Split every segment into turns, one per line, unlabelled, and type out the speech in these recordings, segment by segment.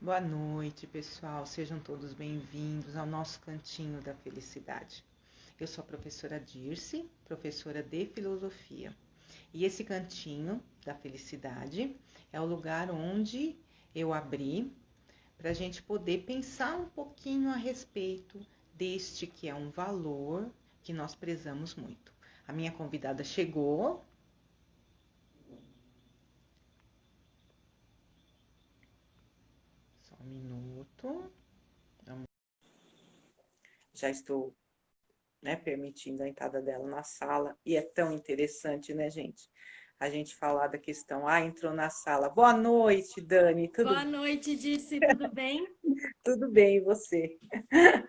Boa noite, pessoal. Sejam todos bem-vindos ao nosso Cantinho da Felicidade. Eu sou a professora Dirce, professora de filosofia. E esse Cantinho da Felicidade é o lugar onde eu abri para a gente poder pensar um pouquinho a respeito deste que é um valor que nós prezamos muito. A minha convidada chegou. Só um minuto. Já estou, né, permitindo a entrada dela na sala. E é tão interessante, né, gente? A gente falar da questão, entrou na sala. Boa noite, Dani,
Boa noite, Dirce, tudo bem?
tudo bem, e você?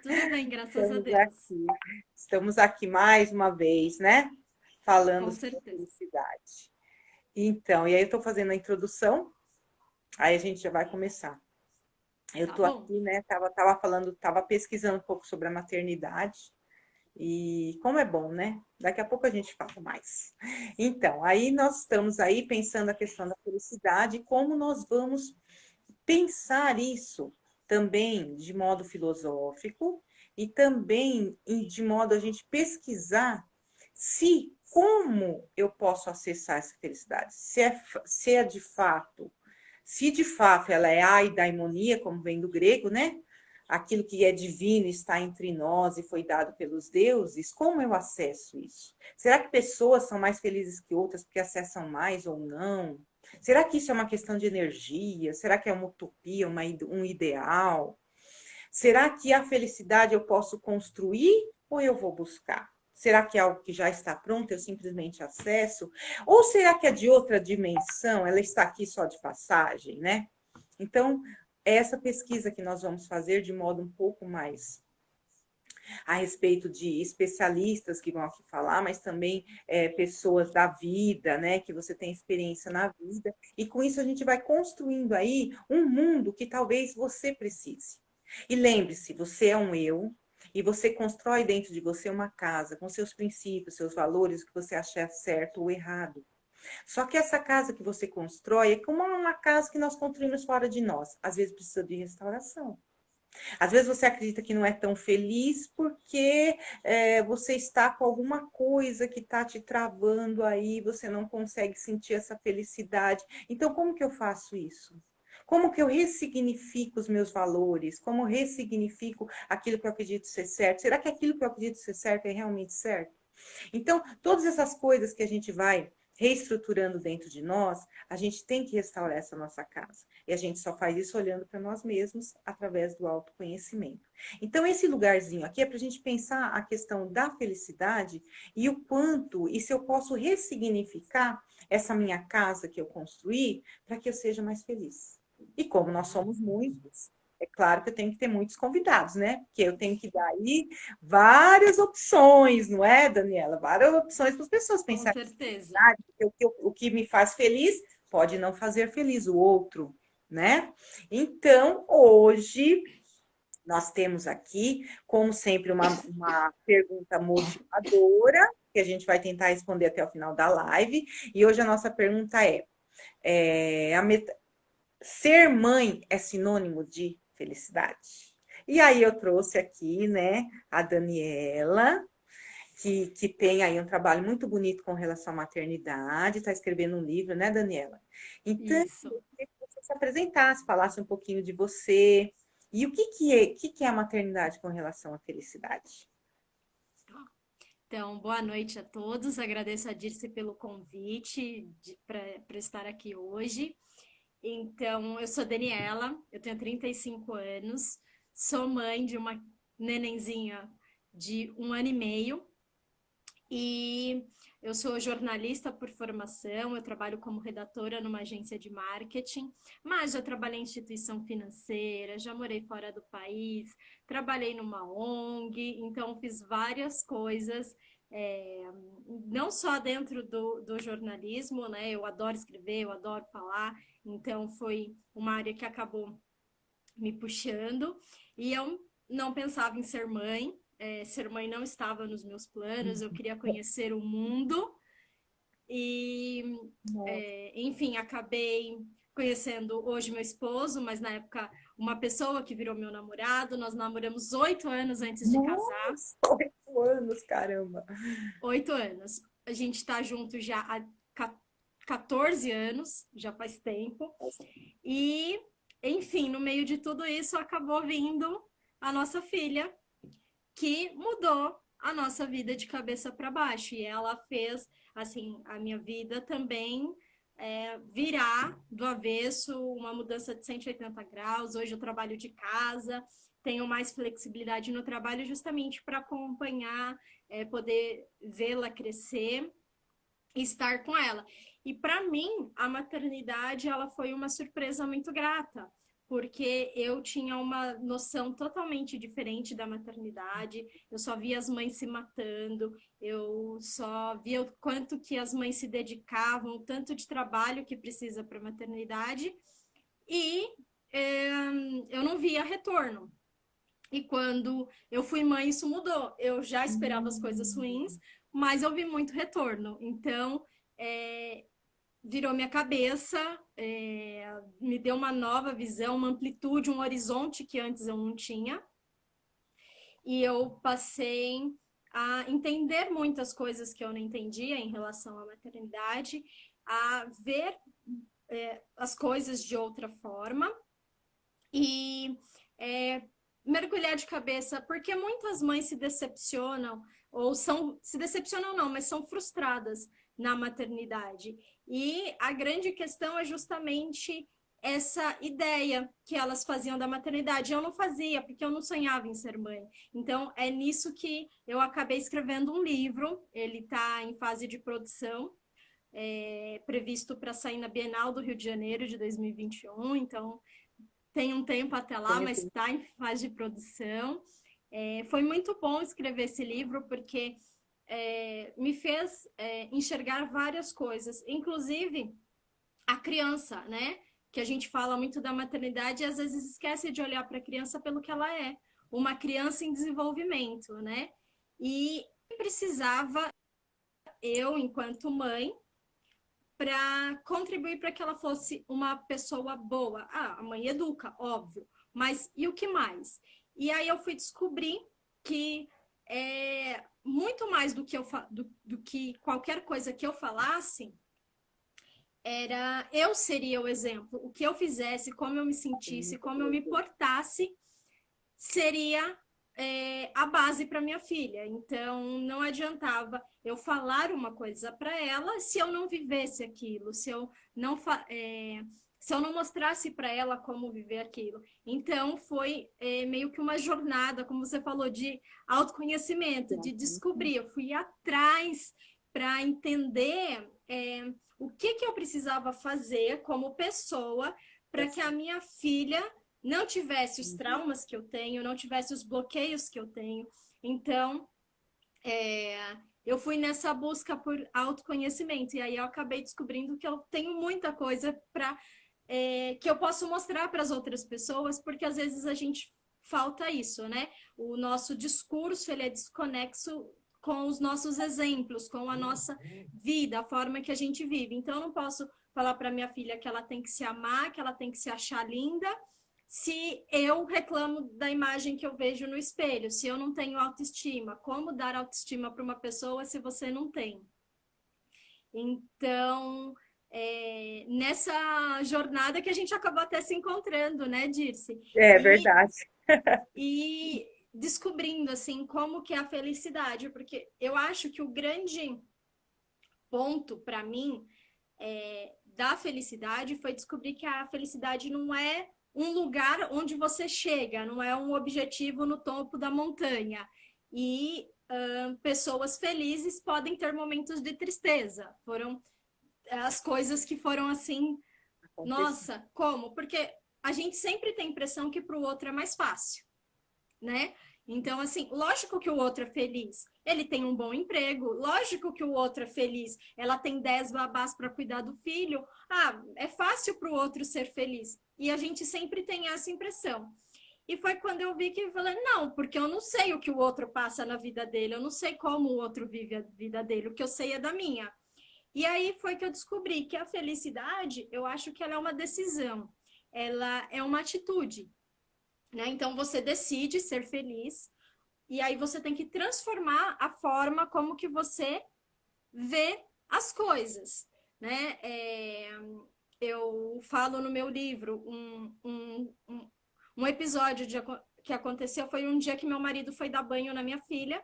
Tudo bem, graças a
Estamos
Deus.
aqui, estamos aqui mais uma vez, né? Falando
Com
sobre a
certeza.
felicidade. Então, e aí eu estou fazendo a introdução, aí a gente já vai começar. Eu
Tá
estou
bom.
aqui, né? Tava falando, tava pesquisando um pouco sobre a maternidade. E como é bom, né? Daqui a pouco a gente fala mais. Então, aí nós estamos aí pensando a questão da felicidade e como nós vamos pensar isso também de modo filosófico e também de modo a gente pesquisar se como eu posso acessar essa felicidade, se é de fato, se de fato ela é a eudaimonia, como vem do grego, né? Aquilo que é divino está entre nós e foi dado pelos deuses, como eu acesso isso? Será que pessoas são mais felizes que outras porque acessam mais ou não? Será que isso é uma questão de energia? Será que é uma utopia, um ideal? Será que a felicidade eu posso construir ou eu vou buscar? Será que é algo que já está pronto, eu simplesmente acesso? Ou será que é de outra dimensão, ela está aqui só de passagem, né? Então, é essa pesquisa que nós vamos fazer de modo um pouco mais a respeito de especialistas que vão aqui falar, mas também pessoas da vida, né, que você tem experiência na vida, e com isso a gente vai construindo aí um mundo que talvez você precise. E lembre-se, você é um eu, e você constrói dentro de você uma casa com seus princípios, seus valores, o que você acha certo ou errado. Só que essa casa que você constrói é como uma casa que nós construímos fora de nós. Às vezes precisa de restauração. Às vezes você acredita que não é tão feliz porque você está com alguma coisa que está te travando aí, você não consegue sentir essa felicidade. Então, como que eu faço isso? Como que eu ressignifico os meus valores? Como eu ressignifico aquilo que eu acredito ser certo? Será que aquilo que eu acredito ser certo é realmente certo? Então, todas essas coisas que a gente vai reestruturando dentro de nós, a gente tem que restaurar essa nossa casa. E a gente só faz isso olhando para nós mesmos através do autoconhecimento. Então, esse lugarzinho aqui é para a gente pensar a questão da felicidade e o quanto, e se eu posso ressignificar essa minha casa que eu construí para que eu seja mais feliz. E como nós somos muitos, é claro que eu tenho que ter muitos convidados, né? Porque eu tenho que dar aí várias opções, não é, Daniela? Várias opções para as pessoas
Com
pensarem em
certeza.
felicidade, porque o que me faz feliz pode não fazer feliz o outro, né? Então, hoje nós temos aqui, como sempre, uma pergunta motivadora, que a gente vai tentar responder até o final da live. E hoje a nossa pergunta é ser mãe é sinônimo de felicidade? E aí eu trouxe aqui, né, a Daniela, que tem aí um trabalho muito bonito com relação à maternidade, está escrevendo um livro, né, Daniela? Então,
Isso.
eu queria que você se apresentasse, falasse um pouquinho de você. E o que é a maternidade com relação à felicidade?
Então, boa noite a todos. Agradeço a Dirce pelo convite para estar aqui hoje. Então, eu sou Daniela, eu tenho 35 anos, sou mãe de uma nenenzinha de 1 ano e meio. E eu sou jornalista por formação, eu trabalho como redatora numa agência de marketing, mas já trabalhei em instituição financeira, já morei fora do país, trabalhei numa ONG, então fiz várias coisas, não só dentro do jornalismo, né? Eu adoro escrever, eu adoro falar, então foi uma área que acabou me puxando, e eu não pensava em ser mãe. Ser mãe não estava nos meus planos, eu queria conhecer o mundo e,
Nossa.
enfim, acabei conhecendo hoje meu esposo, mas na época uma pessoa que virou meu namorado. Nós namoramos 8 anos antes de casar.
Nossa, 8 anos, caramba.
8 anos. A gente está junto já há 14 anos, já faz tempo. E, enfim, no meio de tudo isso, acabou vindo a nossa filha, que mudou a nossa vida de cabeça para baixo. E ela fez, assim, a minha vida também virar do avesso, uma mudança de 180 graus. Hoje eu trabalho de casa, tenho mais flexibilidade no trabalho justamente para acompanhar, poder vê-la crescer e estar com ela. E para mim, a maternidade ela foi uma surpresa muito grata, porque eu tinha uma noção totalmente diferente da maternidade. Eu só via as mães se matando, eu só via o quanto que as mães se dedicavam, o tanto de trabalho que precisa para a maternidade, e eu não via retorno. E quando eu fui mãe, isso mudou. Eu já esperava as coisas ruins, mas eu vi muito retorno. Então, é, virou minha cabeça, me deu uma nova visão, uma amplitude, um horizonte que antes eu não tinha. E eu passei a entender muitas coisas que eu não entendia em relação à maternidade, a ver as coisas de outra forma e mergulhar de cabeça, porque muitas mães se decepcionam, ou se decepcionam não, mas são frustradas na maternidade. E a grande questão é justamente essa ideia que elas faziam da maternidade. Eu não fazia, porque eu não sonhava em ser mãe. Então, é nisso que eu acabei escrevendo um livro, ele está em fase de produção, previsto para sair na Bienal do Rio de Janeiro de 2021, então tem um tempo até lá, mas está em fase de produção. Foi muito bom escrever esse livro, porque me fez enxergar várias coisas, inclusive a criança, né? Que a gente fala muito da maternidade e às vezes esquece de olhar para a criança pelo que ela é, uma criança em desenvolvimento, né? E precisava, eu, enquanto mãe, para contribuir para que ela fosse uma pessoa boa. Ah, a mãe educa, óbvio, mas e o que mais? E aí eu fui descobrir que muito mais do que, do que qualquer coisa que eu falasse, eu seria o exemplo. O que eu fizesse, como eu me sentisse, como eu me portasse, seria a base para minha filha. Então, não adiantava eu falar uma coisa para ela se eu não vivesse aquilo, se eu não mostrasse para ela como viver aquilo. Então, foi meio que uma jornada, como você falou, de autoconhecimento, de descobrir. Eu fui atrás para entender o que eu precisava fazer como pessoa para que a minha filha não tivesse os traumas que eu tenho, não tivesse os bloqueios que eu tenho. Então, eu fui nessa busca por autoconhecimento. E aí eu acabei descobrindo que eu tenho muita coisa que eu posso mostrar para as outras pessoas, porque às vezes a gente falta isso, né? O nosso discurso, ele é desconexo com os nossos exemplos, com a nossa vida, a forma que a gente vive. Então, eu não posso falar para minha filha que ela tem que se amar, que ela tem que se achar linda, se eu reclamo da imagem que eu vejo no espelho, se eu não tenho autoestima. Como dar autoestima para uma pessoa se você não tem? Então, nessa jornada que a gente acabou até se encontrando, né, Dirce?
Verdade.
E descobrindo, assim, como que é a felicidade, porque eu acho que o grande ponto, para mim, da felicidade foi descobrir que a felicidade não é um lugar onde você chega, não é um objetivo no topo da montanha. E pessoas felizes podem ter momentos de tristeza. Foram as coisas que foram assim, nossa, como? Porque a gente sempre tem a impressão que para o outro é mais fácil, né? Então, assim, lógico que o outro é feliz. Ele tem um bom emprego, lógico que o outro é feliz. Ela tem 10 babás para cuidar do filho. Ah, é fácil para o outro ser feliz. E a gente sempre tem essa impressão. E foi quando eu vi que eu falei, não, porque eu não sei o que o outro passa na vida dele, eu não sei como o outro vive a vida dele, o que eu sei é da minha. E aí foi que eu descobri que a felicidade, eu acho que ela é uma decisão, ela é uma atitude, né? Então você decide ser feliz e aí você tem que transformar a forma como que você vê as coisas, né? Eu falo no meu livro um episódio que aconteceu foi um dia que meu marido foi dar banho na minha filha.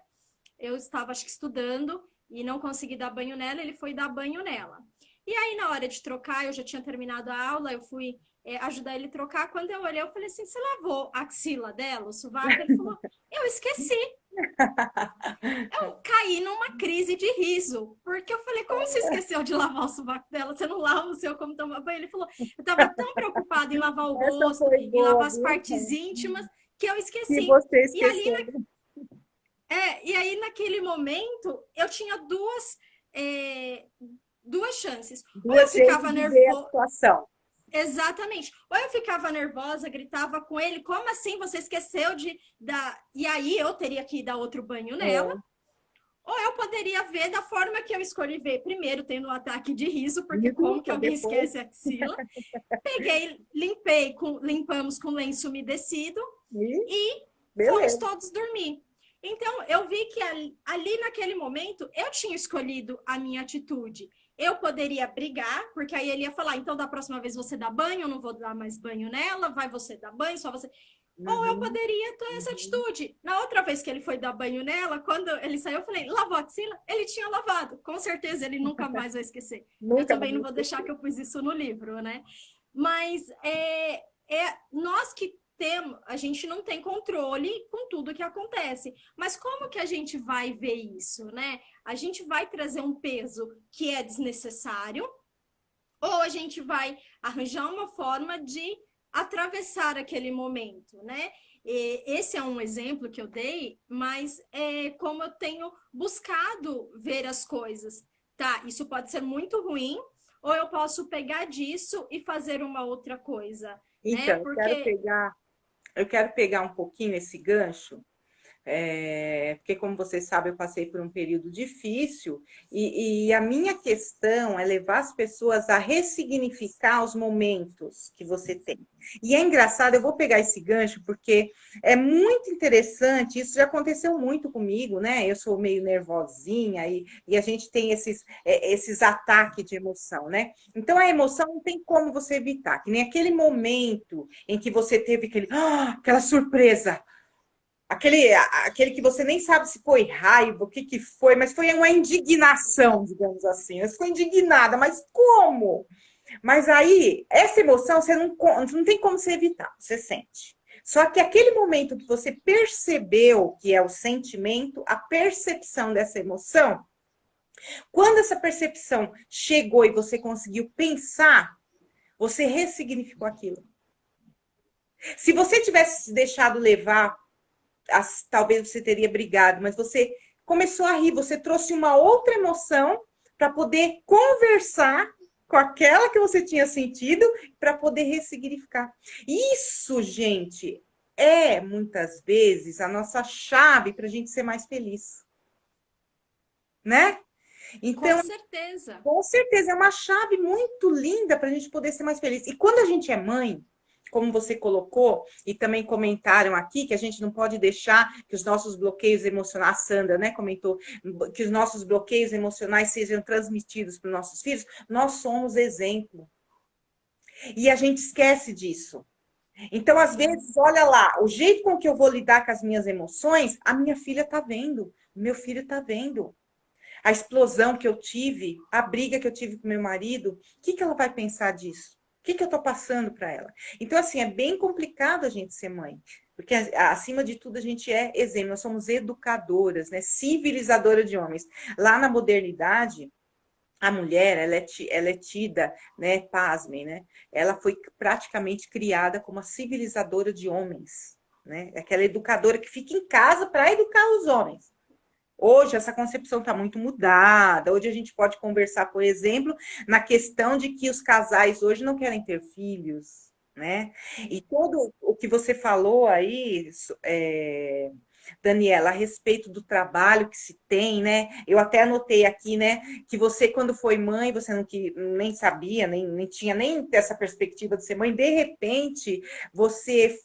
Eu estava, acho que, estudando e não consegui dar banho nela, ele foi dar banho nela. E aí, na hora de trocar, eu já tinha terminado a aula, eu fui ajudar ele a trocar. Quando eu olhei, eu falei assim: você lavou a axila dela, o sovaco? Ele falou: eu esqueci. Eu caí numa crise de riso, porque eu falei: como você esqueceu de lavar o sovaco dela? Você não lava o seu como tomar banho? Ele falou: eu estava tão preocupada em lavar o
Essa
rosto,
foi
em
boa,
lavar as
viu?
partes íntimas, que eu
Que
esqueci.
você
E ali
esqueceu.
e aí, naquele momento, eu tinha é, duas chances. Ou eu
Duas jeitos
ficava
de ver a
nervosa.
situação.
Exatamente. Ou eu ficava nervosa, gritava com ele, como assim você esqueceu de dar. E aí eu teria que dar outro banho nela.
É.
Ou eu poderia ver da forma que eu escolhi ver. Primeiro, tendo um ataque de riso, porque
Isso,
como que
para
alguém
depois.
esquece a axila? Peguei, limpamos com lenço umedecido
E
e fomos
beleza.
todos dormir. Então, eu vi que ali naquele momento eu tinha escolhido a minha atitude. Eu poderia brigar, porque aí ele ia falar: então da próxima vez você dá banho, eu não vou dar mais banho nela, vai você dar banho, só você. Ou eu
Uhum,
poderia ter essa
uhum.
atitude. Na outra vez que ele foi dar banho nela, quando ele saiu, eu falei: lavou a axila? Ele tinha lavado. Com certeza ele nunca mais vai esquecer. Eu
Nunca
também
vamos
não vou deixar
esquecer.
que eu pus isso no livro, né? Mas nós que temos, a gente não tem controle com tudo que acontece. Mas como que a gente vai ver isso, né? A gente vai trazer um peso que é desnecessário, ou a gente vai arranjar uma forma de atravessar aquele momento, né? Esse é um exemplo que eu dei, mas é como eu tenho buscado ver as coisas. Tá, isso pode ser muito ruim, ou eu posso pegar disso e fazer uma outra coisa, né?
Então,
Porque
eu quero pegar um pouquinho esse gancho. Porque, como você sabe, eu passei por um período difícil e a minha questão é levar as pessoas a ressignificar os momentos que você tem. E é engraçado, eu vou pegar esse gancho porque é muito interessante, isso já aconteceu muito comigo, né? Eu sou meio nervosinha e a gente tem esses ataques de emoção, né? Então, a emoção não tem como você evitar, que nem aquele momento em que você teve aquela surpresa. Aquele que você nem sabe se foi raiva, o que, que foi, mas foi uma indignação, digamos assim. Você ficou indignada, mas como? Mas aí, essa emoção você não tem como você evitar, você sente. Só que aquele momento que você percebeu que é o sentimento, a percepção dessa emoção, quando essa percepção chegou e você conseguiu pensar, você ressignificou aquilo. Se você tivesse se deixado levar talvez você teria brigado, mas você começou a rir, você trouxe uma outra emoção para poder conversar com aquela que você tinha sentido, para poder ressignificar. Isso, gente, é muitas vezes a nossa chave para a gente ser mais feliz, né?
com
Então,
certeza.
com certeza, é uma chave muito linda para a gente poder ser mais feliz. E quando a gente é mãe, como você colocou, e também comentaram aqui, que a gente não pode deixar que os nossos bloqueios emocionais, a Sandra, né, comentou, que os nossos bloqueios emocionais sejam transmitidos para os nossos filhos, nós somos exemplo. E a gente esquece disso. Então, às
Sim.
vezes, olha lá, o jeito com que eu vou lidar com as minhas emoções, a minha filha está vendo, o meu filho está vendo a explosão que eu tive, a briga que eu tive com meu marido, o que ela vai pensar disso? O que eu estou passando para ela? Então, assim, é bem complicado a gente ser mãe, porque acima de tudo a gente é exemplo, nós somos educadoras, né? Civilizadora de homens. Lá na modernidade, a mulher, ela é tida, né? Pasmem, né? Ela foi praticamente criada como a civilizadora de homens, né? Aquela educadora que fica em casa para educar os homens. Hoje essa concepção está muito mudada. Hoje a gente pode conversar, por exemplo, na questão de que os casais hoje não querem ter filhos, né? E
Sim.
todo o que você falou aí Daniela, a respeito do trabalho que se tem, né? Eu até anotei aqui, né, que você, quando foi mãe, você não que nem sabia, nem tinha nem essa perspectiva de ser mãe, de repente você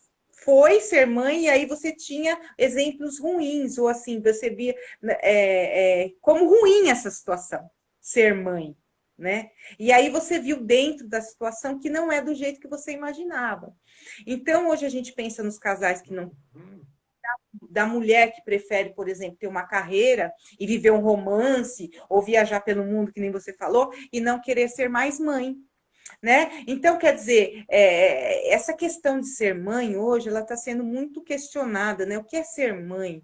foi ser mãe e aí você tinha exemplos ruins, ou assim, você via como ruim essa situação, ser mãe, né? E aí você viu dentro da situação que não é do jeito que você imaginava. Então, hoje a gente pensa nos casais que não da mulher que prefere, por exemplo, ter uma carreira e viver um romance ou viajar pelo mundo, que nem você falou, e não querer ser mais mãe, né? Então, quer dizer, essa questão de ser mãe hoje, ela está sendo muito questionada, né? O que é ser mãe?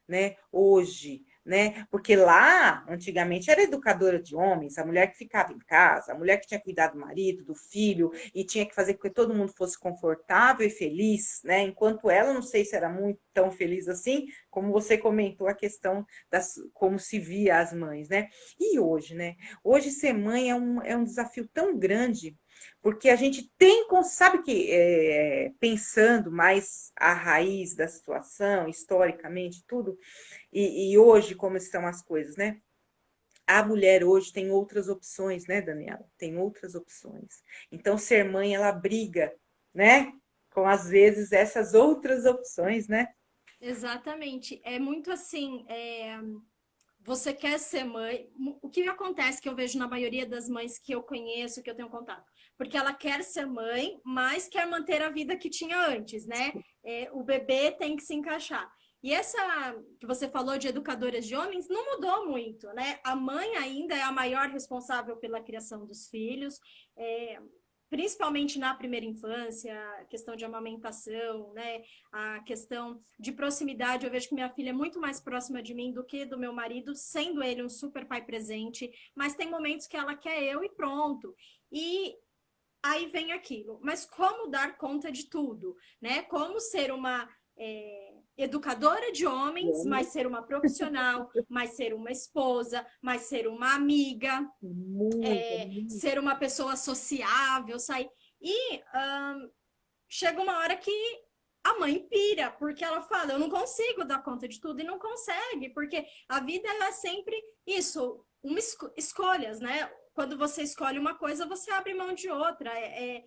Né, hoje, né? Porque lá, antigamente, era educadora de homens, a mulher que ficava em casa, a mulher que tinha que cuidar do marido, do filho, e tinha que fazer com que todo mundo fosse confortável e feliz, né? Enquanto ela, não sei se era muito tão feliz assim, como você comentou a questão das como se via as mães, né? E hoje, né? Hoje ser mãe é um desafio tão grande porque a gente tem, sabe que, pensando mais a raiz da situação, historicamente, tudo, e hoje como estão as coisas, né? A mulher hoje tem outras opções, né, Daniela? Tem outras opções. Então, ser mãe, ela briga, né? Com, às vezes, essas outras opções, né?
Exatamente. É muito assim, você quer ser mãe. O que acontece que eu vejo na maioria das mães que eu conheço, que eu tenho contato? Porque ela quer ser mãe, mas quer manter a vida que tinha antes, né? O bebê tem que se encaixar. E essa que você falou de educadoras de homens não mudou muito, né? A mãe ainda é a maior responsável pela criação dos filhos. É, principalmente na primeira infância, a questão de amamentação, né? A questão de proximidade. Eu vejo que minha filha é muito mais próxima de mim do que do meu marido, sendo ele um super pai presente, mas tem momentos que ela quer eu e pronto. E aí vem aquilo, mas como dar conta de tudo, né? Como ser uma educadora de homens, mas ser uma profissional, mas ser uma esposa, mas ser uma amiga,
Muito, muito.
ser uma pessoa sociável, sair. E chega uma hora que a mãe pira, porque ela fala, eu não consigo dar conta de tudo, e não consegue, porque a vida é sempre isso, escolhas, né? Quando você escolhe uma coisa, você abre mão de outra, é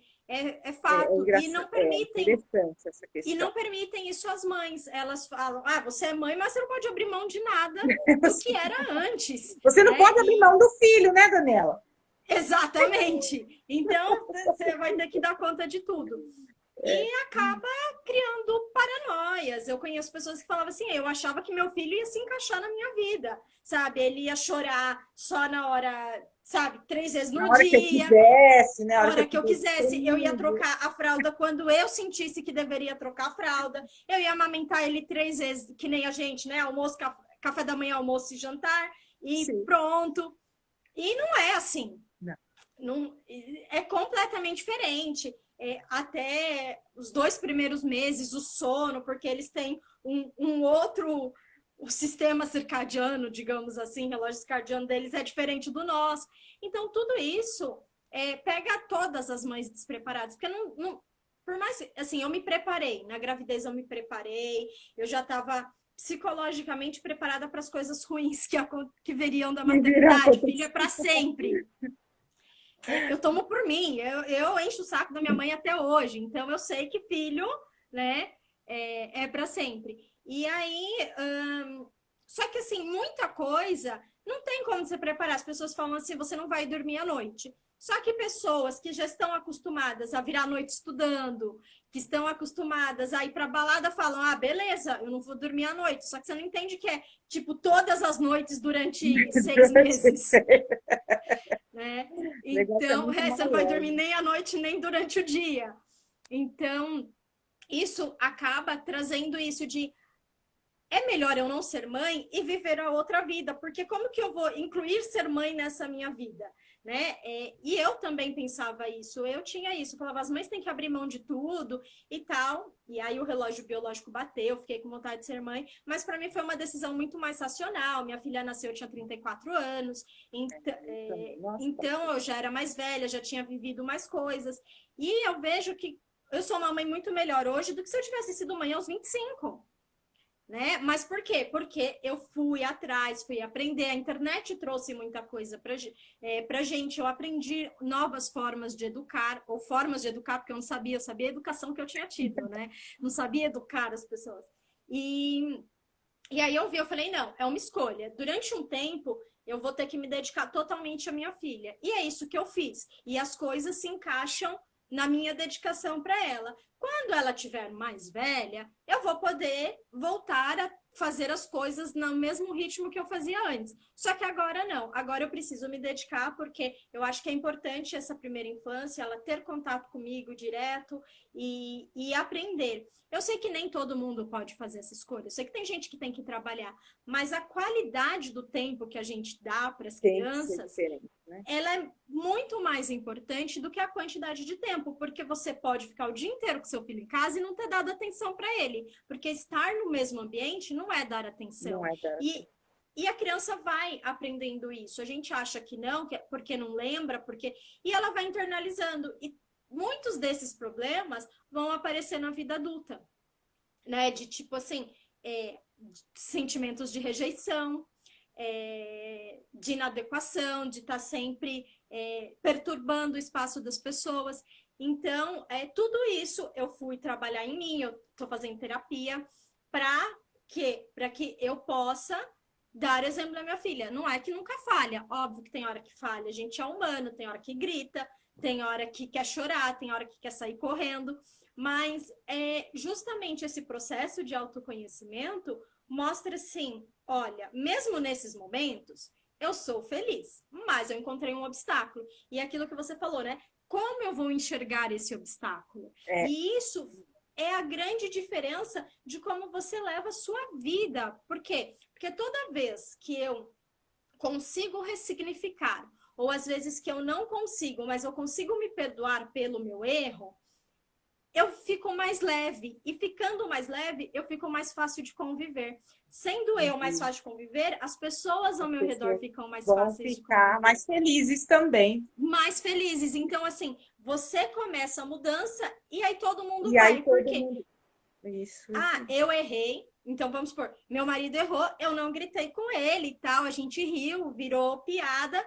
fato.
Interessante essa
E
questão.
não permitem isso às mães. Elas falam, você é mãe, mas você não pode abrir mão de nada do que era antes,
Você não
né?
pode abrir mão do filho, né, Daniela?
Exatamente. Então, você vai ter que dar conta de tudo. E acaba criando paranoias. Eu conheço pessoas que falavam assim: eu achava que meu filho ia se encaixar na minha vida, sabe? Ele ia chorar só na hora, sabe? 3 vezes
Na
no
hora que eu
dia,
quisesse, né? Na
na
hora que
hora
eu
que eu
quisesse.
quisesse. Eu ia trocar a fralda quando eu sentisse que deveria trocar a fralda. Eu ia amamentar ele 3 vezes, que nem a gente, né? Almoço, café da manhã, almoço e jantar, e
Sim.
pronto. E não é assim.
Não.
Não, é completamente diferente. Até os 2 primeiros meses, o sono, porque eles têm um outro. O sistema circadiano, digamos assim, relógio circadiano deles é diferente do nosso. Então, tudo isso pega todas as mães despreparadas, porque por mais assim, eu me preparei, na gravidez eu me preparei, eu já estava psicologicamente preparada para as coisas ruins que veriam da
Que virá
maternidade. Filho é
acontecer.
para sempre. Eu tomo por mim, eu encho o saco da minha mãe até hoje, então eu sei que filho, né, para sempre. E aí, só que assim, muita coisa não tem como você preparar. As pessoas falam assim, você não vai dormir à noite. Só que pessoas que já estão acostumadas a virar a noite estudando, que estão acostumadas a ir para balada, falam: ah, beleza, eu não vou dormir à noite. Só que você não entende que é tipo todas as noites durante 6 meses. Né?
O negócio é
Então,
muito
você não vai
maior.
dormir nem à noite, nem durante o dia. Então, isso acaba trazendo isso de é melhor eu não ser mãe e viver a outra vida, porque como que eu vou incluir ser mãe nessa minha vida? Né? E eu também pensava isso, eu tinha isso, eu falava, as mães têm que abrir mão de tudo e tal, e aí o relógio biológico bateu, fiquei com vontade de ser mãe, mas para mim foi uma decisão muito mais racional, minha filha nasceu, eu tinha 34 anos,
Nossa,
então eu já era mais velha, já tinha vivido mais coisas, e eu vejo que eu sou uma mãe muito melhor hoje do que se eu tivesse sido mãe aos 25. né? Mas por quê? Porque eu fui atrás, fui aprender. A internet trouxe muita coisa pra gente. Eu aprendi novas formas de educar, ou formas de educar, porque eu sabia a educação que eu tinha tido, né? Não sabia educar as pessoas. E, e aí eu falei, não, é uma escolha. Durante um tempo, eu vou ter que me dedicar totalmente à minha filha. E é isso que eu fiz. E as coisas se encaixam na minha dedicação para ela. Quando ela tiver mais velha, eu vou poder voltar a fazer as coisas no mesmo ritmo que eu fazia antes. Só que agora não. Agora eu preciso me dedicar porque eu acho que é importante essa primeira infância, ela ter contato comigo direto e aprender. Eu sei que nem todo mundo pode fazer essa escolha. Eu sei que tem gente que tem que trabalhar, mas a qualidade do tempo que a gente dá para as
Tem que ser
crianças,
diferente, né?
ela é muito mais importante do que a quantidade de tempo, porque você pode ficar o dia inteiro com seu filho em casa e não ter dado atenção para ele, porque estar no mesmo ambiente não é dar
Não
atenção.
é da...
E a criança vai aprendendo isso. A gente acha que não, que é porque não lembra, porque e ela vai internalizando. E muitos desses problemas vão aparecer na vida adulta, né? De tipo assim, sentimentos de rejeição, de inadequação, de estar sempre perturbando o espaço das pessoas. Então, tudo isso eu fui trabalhar em mim, eu estou fazendo terapia para para que eu possa dar exemplo à minha filha. Não é que nunca falha, óbvio que tem hora que falha, a gente é humano, tem hora que grita, tem hora que quer chorar, tem hora que quer sair correndo, mas justamente esse processo de autoconhecimento mostra assim, olha, mesmo nesses momentos, eu sou feliz, mas eu encontrei um obstáculo. E é aquilo que você falou, né? Como eu vou enxergar esse obstáculo?
É,
E isso é a grande diferença de como você leva a sua vida. Por quê? Porque toda vez que eu consigo ressignificar, ou às vezes que eu não consigo, mas eu consigo me perdoar pelo meu erro, eu fico mais leve. E ficando mais leve, eu fico mais fácil de conviver. Sendo eu mais fácil de conviver, as pessoas ao
as
meu redor
pessoas
ficam mais
vão
fáceis de
ficar
conviver.
mais felizes também.
Mais felizes. Então, assim, você começa a mudança e aí todo mundo
E aí
vai. Por
todo
quê?
mundo. Isso
Ah,
aí.
eu errei. Então, vamos supor, meu marido errou, eu não gritei com ele e tal, a gente riu, virou piada.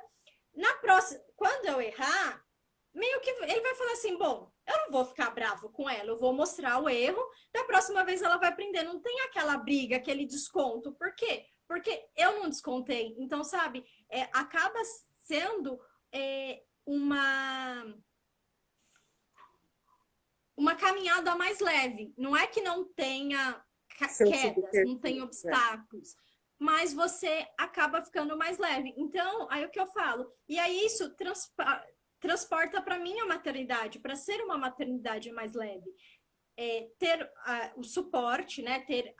Na próxima, quando eu errar, meio que ele vai falar assim: bom, eu não vou ficar bravo com ela, eu vou mostrar o erro, da próxima vez ela vai aprender. Não tem aquela briga, aquele desconto. Por quê? Porque eu não descontei. Então, sabe, acaba sendo uma caminhada mais leve. Não é que não tenha
Seus
quedas, não tem
subterfúgios. É.
obstáculos, mas você acaba ficando mais leve. Então, aí o que eu falo? E aí isso transporta para mim a maternidade, para ser uma maternidade mais leve. Ter o suporte, né? Ter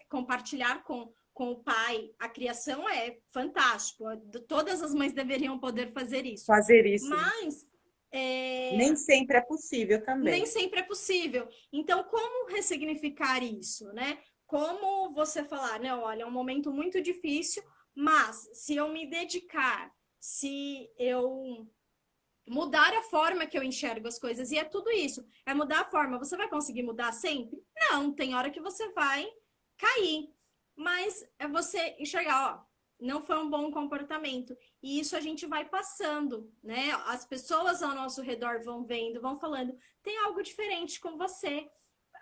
compartilhar com o pai a criação é fantástico. Todas as mães deveriam poder fazer isso.
Fazer isso.
Mas
Nem sempre é possível
nem
também.
sempre é possível. Então, como ressignificar isso, né? Como você falar, né? Olha, é um momento muito difícil, mas se eu me dedicar, se eu mudar a forma que eu enxergo as coisas, e é tudo isso, é mudar a forma. Você vai conseguir mudar sempre? Não, tem hora que você vai cair, mas é você enxergar, ó, não foi um bom comportamento. E isso a gente vai passando, né? As pessoas ao nosso redor vão vendo, vão falando, tem algo diferente com você.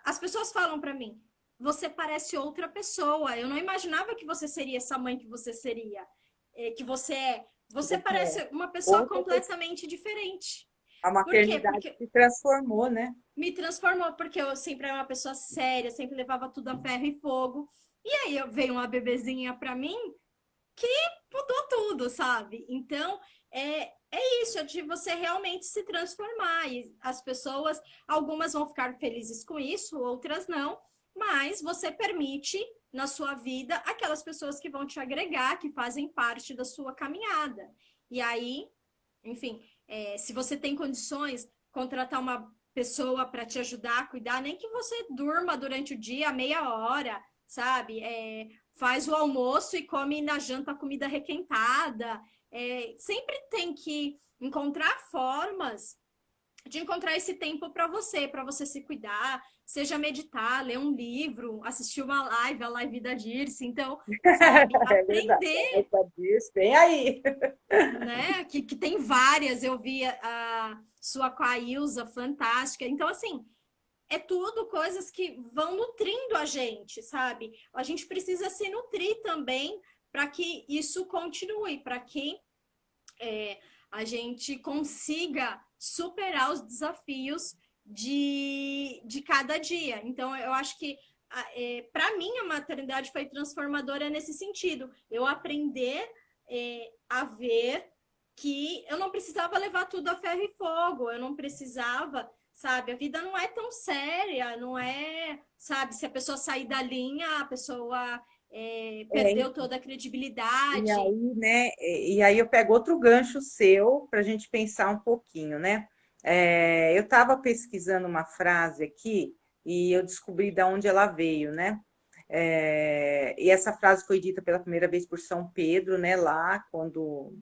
As pessoas falam para mim, você parece outra pessoa. Eu não imaginava que você seria essa mãe que você seria, que você é. Você
Você é
parece uma pessoa
outra pessoa.
completamente diferente.
A
Por quê?
maternidade
Porque
se transformou, né?
me transformou, porque eu sempre era uma pessoa séria, sempre levava tudo a ferro e fogo. E aí veio uma bebezinha para mim que mudou tudo, sabe? Então, é isso, é de você realmente se transformar. E as pessoas, algumas vão ficar felizes com isso, outras não, mas você permite na sua vida aquelas pessoas que vão te agregar, que fazem parte da sua caminhada. E aí, enfim, se você tem condições, contratar uma pessoa para te ajudar a cuidar, nem que você durma durante o dia meia hora, sabe? Faz o almoço e come na janta comida requentada. Sempre tem que encontrar formas de encontrar esse tempo para você se cuidar, seja meditar, ler um livro, assistir uma live, a live da Dirce, então, sabe,
É verdade,
aprender,
essa disso, vem aí.
né, que tem várias, eu vi a sua com a Ilza, fantástica, então, assim, é tudo coisas que vão nutrindo a gente, sabe? A gente precisa se nutrir também para que isso continue, para que a gente consiga superar os desafios de cada dia. Então, eu acho que, para mim, a maternidade foi transformadora nesse sentido. Eu aprender a ver que eu não precisava levar tudo a ferro e fogo, eu não precisava, sabe? A vida não é tão séria, não é, sabe? Se a pessoa sair da linha, a pessoa
É,
perdeu toda a
e
credibilidade.
aí, né? E aí eu pego outro gancho seu para a gente pensar um pouquinho, né? Eu estava pesquisando uma frase aqui e eu descobri de onde ela veio, né? E essa frase foi dita pela primeira vez por São Pedro, né? Lá quando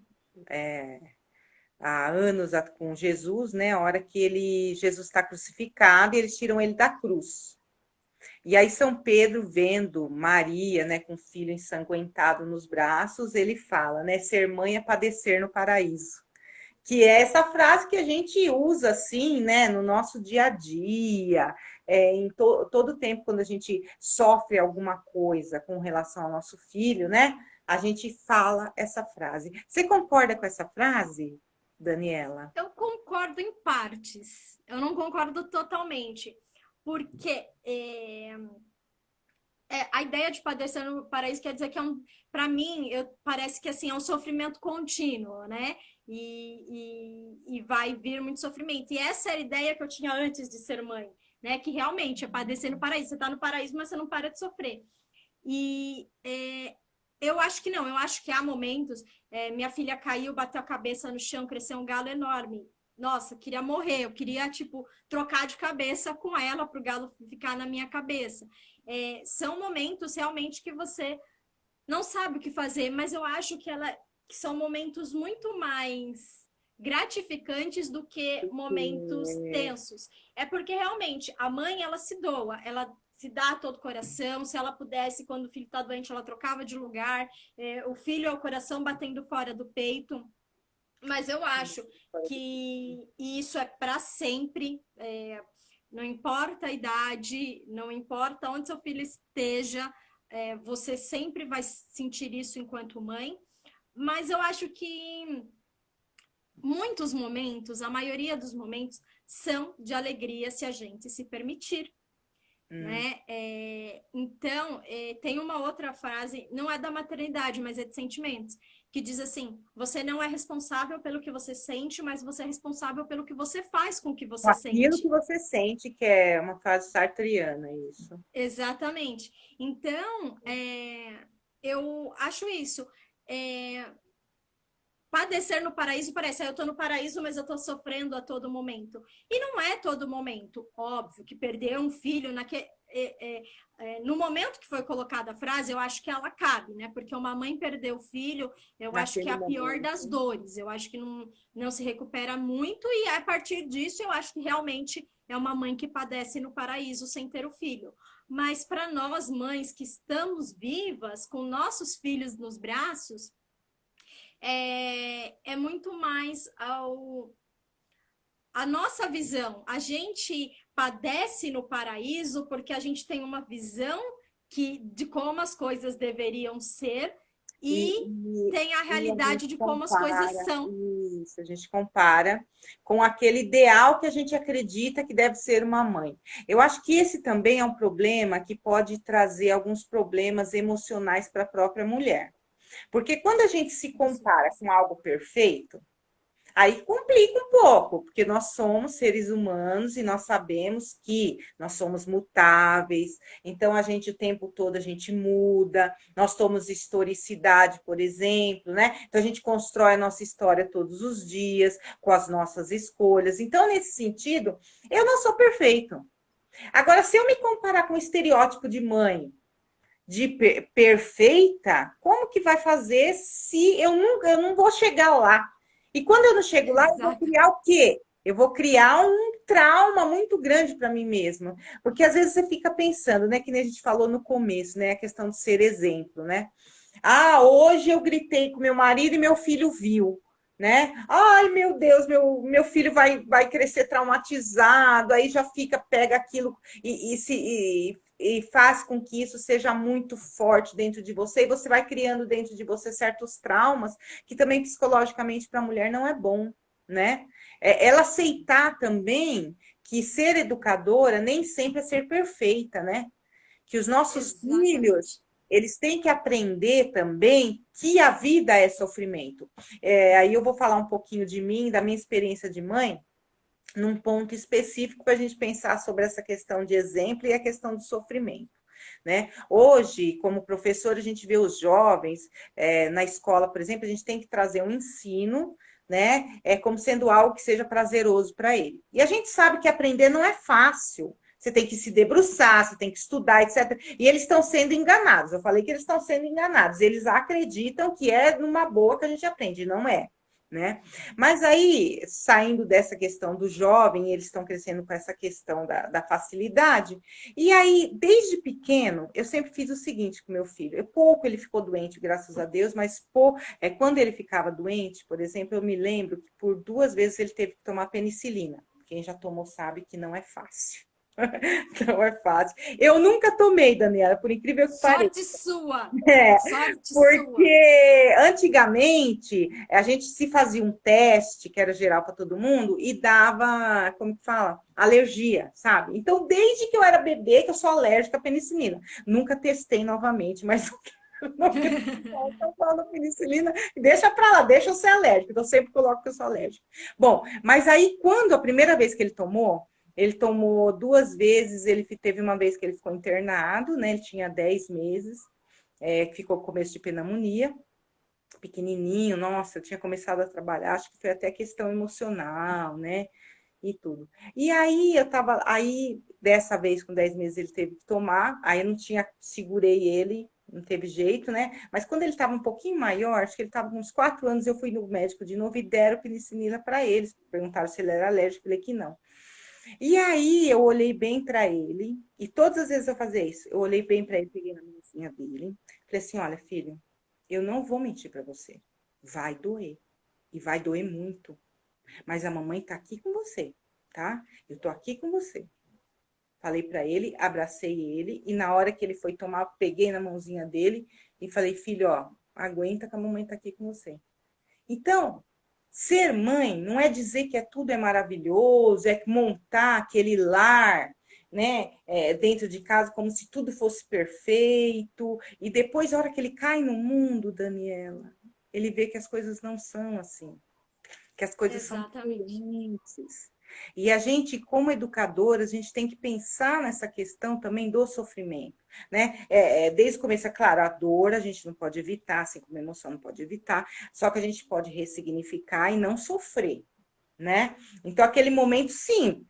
há anos com Jesus, né? A hora que Jesus está crucificado e eles tiram ele da cruz. E aí São Pedro, vendo Maria, né, com o filho ensanguentado nos braços, ele fala, né, ser mãe é padecer no paraíso. Que é essa frase que a gente usa assim, né, no nosso dia a dia, em todo o tempo quando a gente sofre alguma coisa com relação ao nosso filho, né, a gente fala essa frase. Você concorda com essa frase, Daniela?
Eu concordo em partes. Eu não concordo totalmente. Porque a ideia de padecer no paraíso quer dizer que para mim, parece que assim, é um sofrimento contínuo, né? E vai vir muito sofrimento. E essa é a ideia que eu tinha antes de ser mãe, né? Que realmente é padecer no paraíso. Você está no paraíso, mas você não para de sofrer. E eu acho que não, eu acho que há momentos. Minha filha caiu, bateu a cabeça no chão, cresceu um galo enorme. Nossa, queria morrer, eu queria, tipo, trocar de cabeça com ela para o galo ficar na minha cabeça. São momentos realmente que você não sabe o que fazer, mas eu acho que são momentos muito mais gratificantes do que momentos tensos. É porque realmente a mãe ela se doa, ela se dá a todo o coração. Se ela pudesse, quando o filho está doente, ela trocava de lugar. O filho é o coração batendo fora do peito. Mas eu acho que isso é para sempre. Não importa a idade, não importa onde seu filho esteja, você sempre vai sentir isso enquanto mãe. Mas eu acho que muitos momentos, a maioria dos momentos, são de alegria se a gente se permitir. Né? Então, tem uma outra frase, não é da maternidade, mas é de sentimentos, que diz assim: você não é responsável pelo que você sente, mas você é responsável pelo que você faz com o que
Com
você
aquilo que
sente.
você sente, que é uma frase sartriana, isso.
Exatamente. Então, eu acho isso. É, padecer no paraíso parece, eu estou no paraíso, mas eu estou sofrendo a todo momento. E não é todo momento, óbvio, que perder um filho no momento que foi colocada a frase, eu acho que ela cabe, né? Porque uma mãe perder o filho, eu acho que é
Naquele
a pior das
momento.
dores. Eu acho que não se recupera muito, e a partir disso, eu acho que realmente é uma mãe que padece no paraíso sem ter o filho. Mas para nós, mães que estamos vivas, com nossos filhos nos braços, é muito mais a nossa visão. A gente padece no paraíso porque a gente tem uma visão de como as coisas deveriam ser
E,
e
e,
tem a
e a gente
realidade de como as coisas
compara,
são.
isso, a gente compara com aquele ideal que a gente acredita que deve ser uma mãe. Eu acho que esse também é um problema que pode trazer alguns problemas emocionais para a própria mulher. Porque quando a gente se compara com algo perfeito, aí complica um pouco, porque nós somos seres humanos e nós sabemos que nós somos mutáveis, então a gente o tempo todo a gente muda, nós somos historicidade, por exemplo, né? Então a gente constrói a nossa história todos os dias com as nossas escolhas. Então, nesse sentido, eu não sou perfeito. Agora, se eu me comparar com o estereótipo de mãe, de perfeita, como que vai fazer se eu não vou chegar lá? E quando eu não chego lá, eu vou
Exato.
criar o quê? Eu vou criar um trauma muito grande para mim mesma. Porque às vezes você fica pensando, né? Que nem a gente falou no começo, né? A questão de ser exemplo, né? Ah, hoje eu gritei com meu marido e meu filho viu, né? Ai, meu Deus, meu filho vai crescer traumatizado, aí já fica, pega aquilo e faz com que isso seja muito forte dentro de você, e você vai criando dentro de você certos traumas, que também psicologicamente para a mulher não é bom, né? Ela aceitar também que ser educadora nem sempre é ser perfeita, né? Que os nossos filhos
Exatamente.
eles têm que aprender também que a vida é sofrimento. Aí eu vou falar um pouquinho de mim, da minha experiência de mãe, num ponto específico para a gente pensar sobre essa questão de exemplo e a questão do sofrimento. Né? Hoje, como professor, a gente vê os jovens na escola, por exemplo, a gente tem que trazer um ensino, né? Como sendo algo que seja prazeroso para ele. E a gente sabe que aprender não é fácil. Você tem que se debruçar, você tem que estudar, etc. E eles estão sendo enganados. Eu falei que eles estão sendo enganados. Eles acreditam que é numa boa que a gente aprende, não é, né? Mas aí, saindo dessa questão do jovem, eles estão crescendo com essa questão da facilidade. E aí, desde pequeno, eu sempre fiz o seguinte com meu filho. Pouco ele ficou doente, graças a Deus, mas quando ele ficava doente, por exemplo, eu me lembro que por 2 vezes ele teve que tomar penicilina. Quem já tomou sabe que não é fácil. Não é fácil. Eu nunca tomei, Daniela, por incrível que pareça.
Sorte sua!
É,
Sorte sua!
porque antigamente a gente se fazia um teste que era geral para todo mundo e dava, como que fala? Alergia, sabe? Então, desde que eu era bebê, que eu sou alérgica à penicilina. Nunca testei novamente, mas não eu falo penicilina, deixa para lá, deixa eu ser alérgica. Então, eu sempre coloco que eu sou alérgica. Bom, mas aí, quando a primeira vez que ele tomou 2 vezes, ele teve uma vez que ele ficou internado, né? Ele tinha 10 meses ficou com começo de pneumonia, pequenininho, nossa, eu tinha começado a trabalhar, acho que foi até questão emocional, né? E tudo. E aí eu tava, aí dessa vez com 10 meses ele teve que tomar, aí eu não tinha, segurei ele, não teve jeito, né? Mas quando ele estava um pouquinho maior, acho que ele estava com uns 4 anos, eu fui no médico de novo e deram penicilina para eles, perguntaram se ele era alérgico, eu falei que não. E aí eu olhei bem para ele, e todas as vezes eu fazia isso, eu olhei bem para ele, peguei na mãozinha dele, falei assim: olha, filho, eu não vou mentir para você, vai doer, e vai doer muito, mas a mamãe tá aqui com você, tá? Eu tô aqui com você. Falei para ele, abracei ele, e na hora que ele foi tomar, peguei na mãozinha dele e falei: filho, ó, aguenta que a mamãe tá aqui com você. Então, ser mãe não é dizer que tudo é maravilhoso, é montar aquele lar, né, dentro de casa como se tudo fosse perfeito. E depois, a hora que ele cai no mundo, Daniela, ele vê que as coisas não são assim, que as coisas são
Exatamente.
diferentes. E a gente, como educadora, a gente tem que pensar nessa questão também do sofrimento, né? Desde o começo, é claro, a dor a gente não pode evitar, assim como a emoção não pode evitar, só que a gente pode ressignificar e não sofrer, né? Então, aquele momento, sim,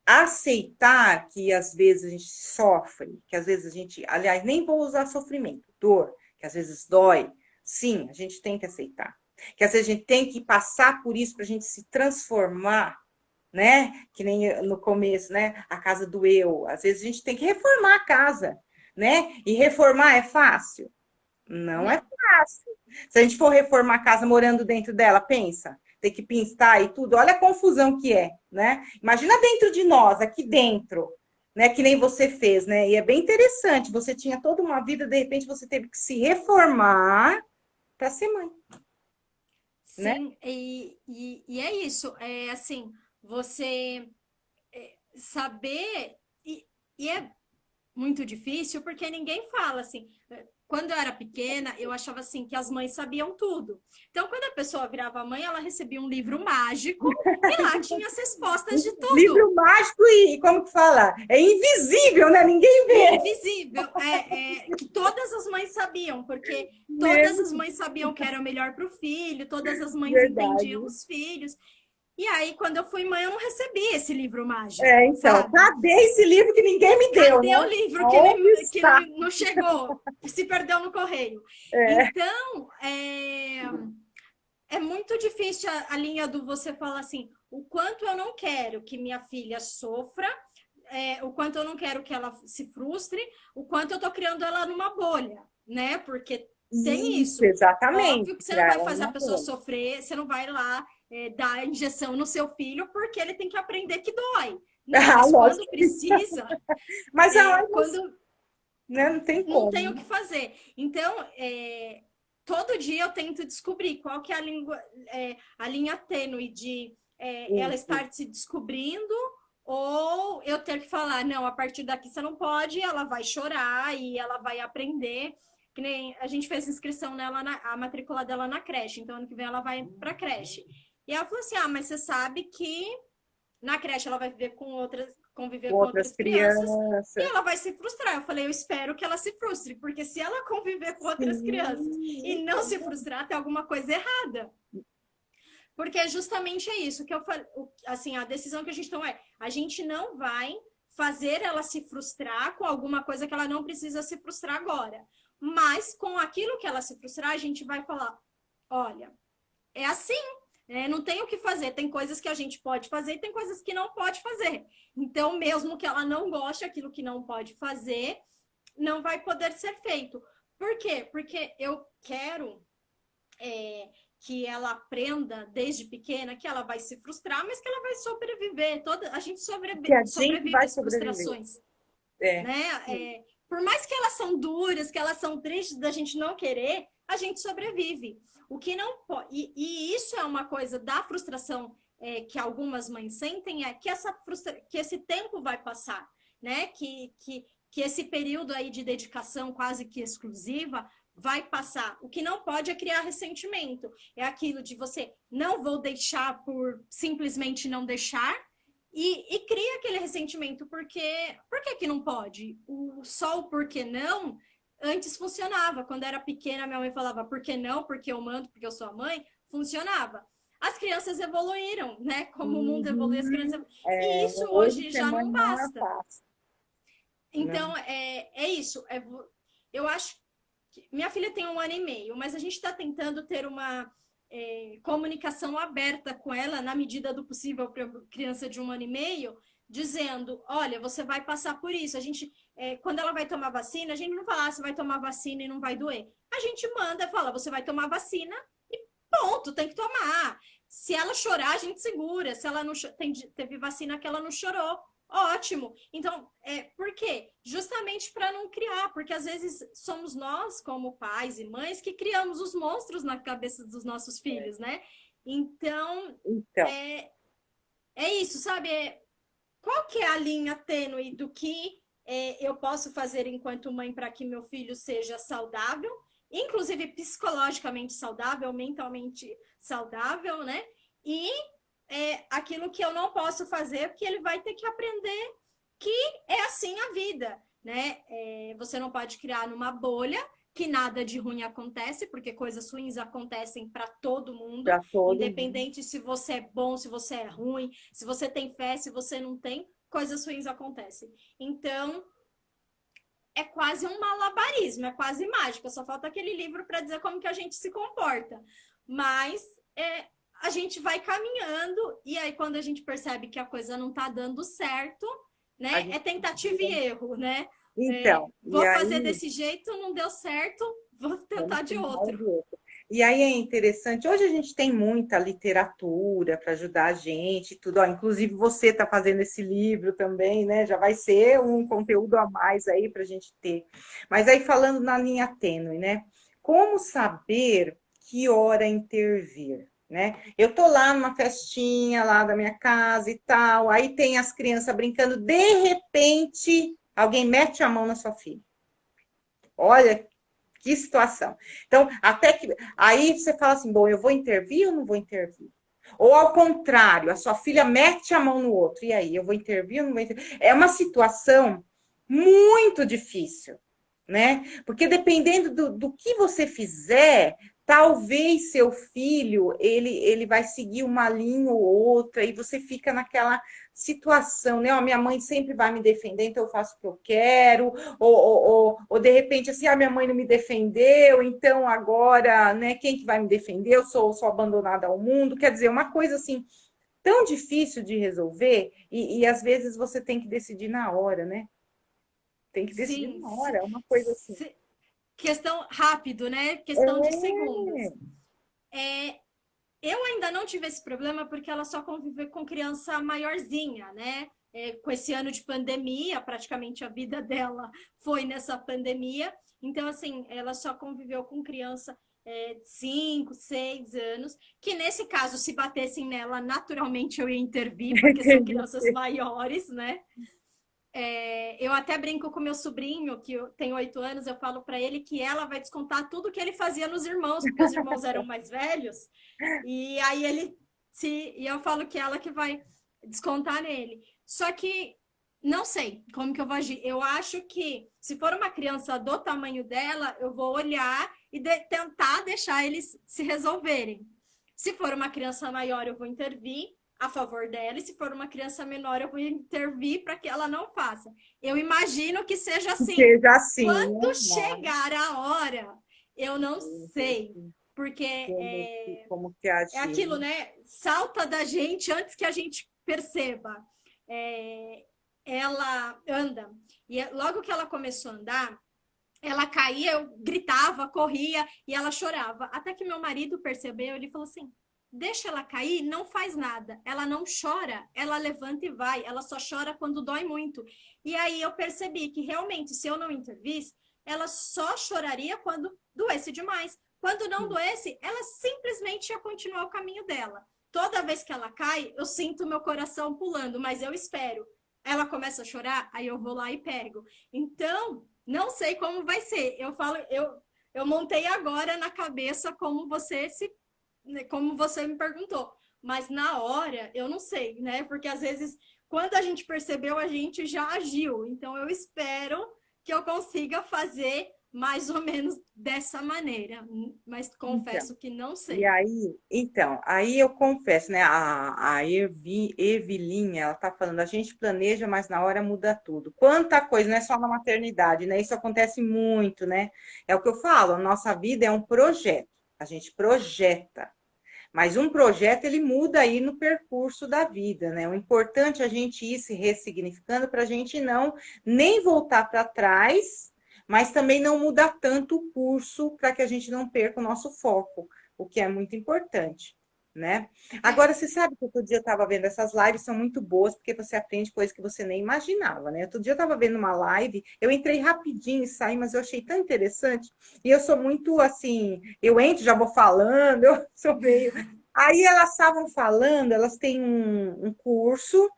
aceitar que às vezes a gente sofre, que às vezes a gente, aliás, nem vou usar sofrimento, dor, que às vezes dói, sim, a gente tem que aceitar. Que às vezes a gente tem que passar por isso para a gente se transformar, né? Que nem no começo, né? A casa do eu. Às vezes a gente tem que reformar a casa, né? E reformar é fácil? Não é
Não.
fácil. Se a gente for reformar a casa morando dentro dela, pensa, ter que pintar e tudo, olha a confusão que é, né? Imagina dentro de nós, aqui dentro, né? Que nem você fez, né? E é bem interessante. Você tinha toda uma vida, de repente você teve que se reformar para ser mãe, né?
Sim, e é isso. É assim, você saber. E é muito difícil porque ninguém fala assim. Quando eu era pequena, eu achava assim que as mães sabiam tudo. Então, quando a pessoa virava mãe, ela recebia um livro mágico e lá tinha as respostas de tudo.
Livro mágico e como que fala? É invisível, né? Ninguém vê.
Invisível, que todas as mães sabiam, porque todas as
Mesmo,
mães sabiam que era o melhor para o filho, todas as mães entendiam
verdade.
os filhos. E aí, quando eu fui mãe, eu não recebi esse livro mágico,
Então,
sabe?
cadê esse livro que ninguém me deu,
Cadê o
né?
livro
Onde
que
está?
não chegou? Se perdeu no correio.
É,
Então, é muito difícil a linha do você falar assim, o quanto eu não quero que minha filha sofra, o quanto eu não quero que ela se frustre, o quanto eu tô criando ela numa bolha, né? Porque tem
Isso,
isso.
exatamente.
Óbvio que você não
Criar
vai fazer a
uma
pessoa
bolha.
sofrer, você não vai lá dar injeção no seu filho porque ele tem que aprender que dói. Não,
Ah,
mas quando
lógico.
precisa,
Mas a
quando
né, não tem
não
como,
tem o
né?
que fazer. Então, todo dia eu tento descobrir qual que é a linha tênue de ela
Isso.
estar se descobrindo ou eu ter que falar, não, a partir daqui você não pode, ela vai chorar e ela vai aprender. Que nem a gente fez inscrição nela, a matrícula dela na creche, então ano que vem ela vai para creche. E ela falou assim: ah, mas você sabe que na creche ela vai conviver
Com
com
outras
outras crianças e
crianças.
ela vai se frustrar. Eu falei, eu espero que ela se frustre, porque se ela conviver com outras crianças e
Sim.
não se frustrar, tem alguma coisa errada. Porque é justamente isso que eu falei, assim, a decisão que a gente toma a gente não vai fazer ela se frustrar com alguma coisa que ela não precisa se frustrar agora. Mas com aquilo que ela se frustrar, a gente vai falar, olha, é assim, não tem o que fazer. Tem coisas que a gente pode fazer e tem coisas que não pode fazer. Então, mesmo que ela não goste, aquilo que não pode fazer, não vai poder ser feito. Por quê? Porque eu quero que ela aprenda desde pequena que ela vai se frustrar, mas que ela vai sobreviver. A gente
Que a gente
sobrevive
vai
às
sobreviver.
frustrações,
É.
né? Por mais que elas são duras, que elas são tristes da gente não querer, a gente sobrevive. O que não pode, e isso é uma coisa da frustração que algumas mães sentem, é que que esse tempo vai passar, né? Que esse período aí de dedicação quase que exclusiva vai passar. O que não pode é criar ressentimento. É aquilo de você não vou deixar por simplesmente não deixar, e cria aquele ressentimento, porque por que não pode? Só o porquê não antes funcionava. Quando era pequena, minha mãe falava por que não, porque eu mando, porque eu sou a mãe, funcionava. As crianças evoluíram, né? Como o mundo evolui, as crianças
Uhum.
evoluíram. E isso
Hoje
hoje
ser
já
mãe
não
não é
basta.
fácil, né?
Então, é isso. Eu acho que minha filha tem 1 ano e meio, mas a gente está tentando ter uma comunicação aberta com ela, na medida do possível, para criança de 1 ano e meio, dizendo: olha, você vai passar por isso. A gente, quando ela vai tomar vacina, a gente não fala, você vai tomar vacina e não vai doer. A gente manda, fala, você vai tomar vacina e ponto, tem que tomar. Se ela chorar, a gente segura. Se ela não teve vacina que ela não chorou, ótimo. Então, por quê? Justamente para não criar, porque às vezes somos nós, como pais e mães, que criamos os monstros na cabeça dos nossos filhos, né? Então,
Então,
é, é isso, sabe? Qual que é a linha tênue do que eu posso fazer enquanto mãe para que meu filho seja saudável, inclusive psicologicamente saudável, mentalmente saudável, né? E aquilo que eu não posso fazer, porque ele vai ter que aprender que é assim a vida, né? Você não pode criar numa bolha que nada de ruim acontece, porque coisas ruins acontecem para todo mundo,
para todo mundo.
independente se você é bom, se você é ruim, se você tem fé, se você não tem, coisas ruins acontecem. Então, é quase um malabarismo, é quase mágica, só falta aquele livro para dizer como que a gente se comporta. Mas a gente vai caminhando, e aí quando a gente percebe que a coisa não está dando certo,
A
né? É
gente
tentativa e erro, né?
Então, e
Vou fazer
aí
desse jeito, não deu certo, vou
vamos
tentar de
tentar
outro.
de outro. E aí é interessante, hoje a gente tem muita literatura para ajudar a gente, tudo. Ó, inclusive você está fazendo esse livro também, né? Já vai ser um conteúdo a mais aí para a gente ter. Mas aí falando na linha tênue, né? Como saber que hora intervir? Né? Eu tô lá numa festinha lá da minha casa e tal, aí tem as crianças brincando, de repente alguém mete a mão na sua filha. Olha que situação. Então, até que. Aí você fala assim: bom, eu vou intervir ou não vou intervir? Ou ao contrário, a sua filha mete a mão no outro. E aí, eu vou intervir ou não vou intervir? É uma situação muito difícil, né? Porque dependendo do que você fizer, talvez seu filho ele vai seguir uma linha ou outra e você fica naquela situação, né? Ó, minha mãe sempre vai me defender, então eu faço o que eu quero, ou de repente assim, a minha mãe não me defendeu, então agora, né, quem que vai me defender? Eu sou abandonada ao mundo, quer dizer, uma coisa assim tão difícil de resolver e às vezes você tem que decidir na hora, né? Tem que decidir
Sim,
na hora, é uma coisa assim.
questão rápido, né? Questão de segundos.
É,
Eu ainda não tive esse problema porque ela só convive com criança maiorzinha, né? Com esse ano de pandemia, praticamente a vida dela foi nessa pandemia. Então, assim, ela só conviveu com criança de 5, 6 anos, que nesse caso, se batessem nela, naturalmente eu ia intervir, porque são
entendi.
crianças maiores, né? Eu até brinco com meu sobrinho, que tem 8 anos, eu falo para ele que ela vai descontar tudo que ele fazia nos irmãos, porque os irmãos eram mais velhos, e aí e eu falo que ela que vai descontar nele. Só que não sei como que eu vou agir. Eu acho que se for uma criança do tamanho dela, eu vou olhar e tentar deixar eles se resolverem. Se for uma criança maior, eu vou intervir a favor dela, e se for uma criança menor, eu vou intervir para que ela não faça. Eu imagino que seja assim.
Seja assim,
Quando
né?
chegar a hora, eu não sei, porque
Como que
é
agir,
aquilo,
né?
né? Salta da gente antes que a gente perceba. É, ela anda, e logo que ela começou a andar, ela caía, eu gritava, corria e ela chorava. Até que meu marido percebeu, ele falou assim: deixa ela cair, não faz nada. Ela não chora, ela levanta e vai. Ela só chora quando dói muito. E aí eu percebi que realmente, se eu não intervisse, ela só choraria quando doesse demais. Quando não doesse, ela simplesmente ia continuar o caminho dela. Toda vez que ela cai, eu sinto meu coração pulando, mas eu espero. Ela começa a chorar, aí eu vou lá e pego. Então, não sei como vai ser. Eu montei agora na cabeça como você me perguntou, mas na hora eu não sei, né? Porque às vezes quando a gente percebeu, a gente já agiu. Então eu espero que eu consiga fazer mais ou menos dessa maneira, mas
Então,
confesso que não
e
sei.
aí, aí eu confesso, né? A Evelinha, ela tá falando, a gente planeja, mas na hora muda tudo. Quanta coisa, não é só na maternidade, né? Isso acontece muito, né? É o que eu falo, a nossa vida é um projeto. A gente projeta. Mas um projeto ele muda aí no percurso da vida, né? O importante é a gente ir se ressignificando para a gente não nem voltar para trás, mas também não mudar tanto o curso para que a gente não perca o nosso foco, o que é muito importante, né?
É,
Agora, você sabe que outro dia eu estava vendo essas lives, são muito boas, porque você aprende coisas que você nem imaginava, né? Outro dia eu estava vendo uma live, eu entrei rapidinho e saí, mas eu achei tão interessante, e eu sou muito assim, eu entro, já vou falando, eu sou meio. Aí elas estavam falando, elas têm um curso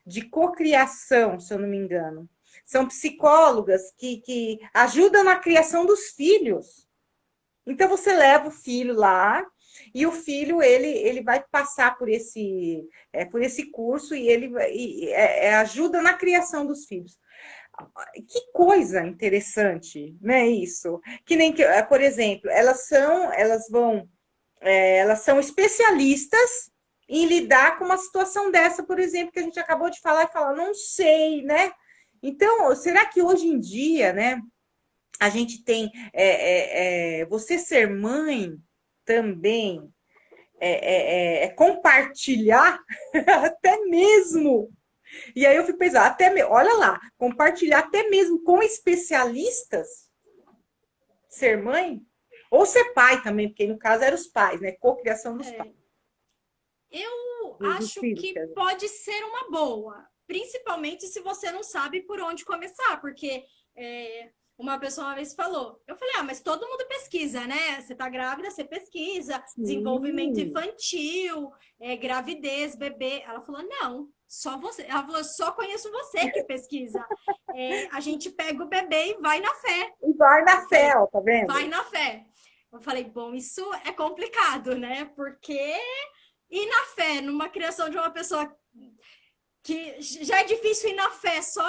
de cocriação, se eu não me engano. São psicólogas que ajudam na criação dos filhos. Então você leva o filho lá e o filho ele vai passar por esse curso e ajuda na criação dos filhos. Que coisa interessante, né? Isso. Que nem que, por exemplo, elas são especialistas em lidar com uma situação dessa, por exemplo, que a gente acabou de falar e falar, não sei, né? Então, será que hoje em dia, né, a gente tem você ser mãe também compartilhar até mesmo. E aí eu fico pensando, olha lá, compartilhar até mesmo com especialistas ser mãe ou ser pai também, porque no caso eram os pais, né? Cocriação dos pais,
é, eu
dos
acho
filhos, quer
que
dizer.
pode ser uma boa, principalmente se você não sabe por onde começar, porque uma pessoa uma vez falou, eu falei, mas todo mundo pesquisa, né? Você tá grávida, você pesquisa, desenvolvimento
Sim,
infantil, gravidez, bebê. Ela falou, não, só você. Ela falou, só conheço você que pesquisa. A gente pega o bebê e vai na fé.
e vai
Eu
na fé,
falei,
ó, tá
vai
vendo?
na fé. Eu falei, bom, isso é complicado, né? Porque ir na fé numa criação de uma pessoa que já é difícil ir na fé, só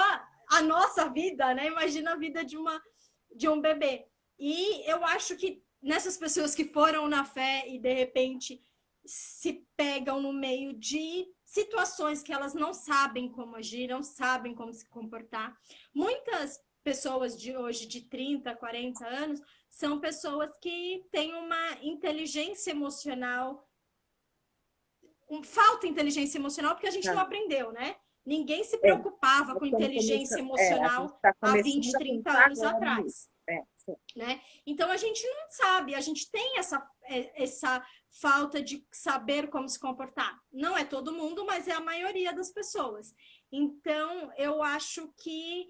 a nossa vida, né? Imagina a vida de um bebê. E eu acho que nessas pessoas que foram na fé e de repente se pegam no meio de situações que elas não sabem como agir, não sabem como se comportar. Muitas pessoas de hoje, de 30, 40 anos, são pessoas que têm uma inteligência emocional falta inteligência emocional porque a gente não
Tá.
aprendeu, né? Ninguém se
É,
preocupava
nós
com
estamos
inteligência
começando, a gente
emocional
está
há
começando
20,
a
30
pensar
anos
agora nisso.
atrás.
Sim.
Né? Então a gente não sabe, a gente tem essa falta de saber como se comportar. Não é todo mundo, mas é a maioria das pessoas. Então eu acho que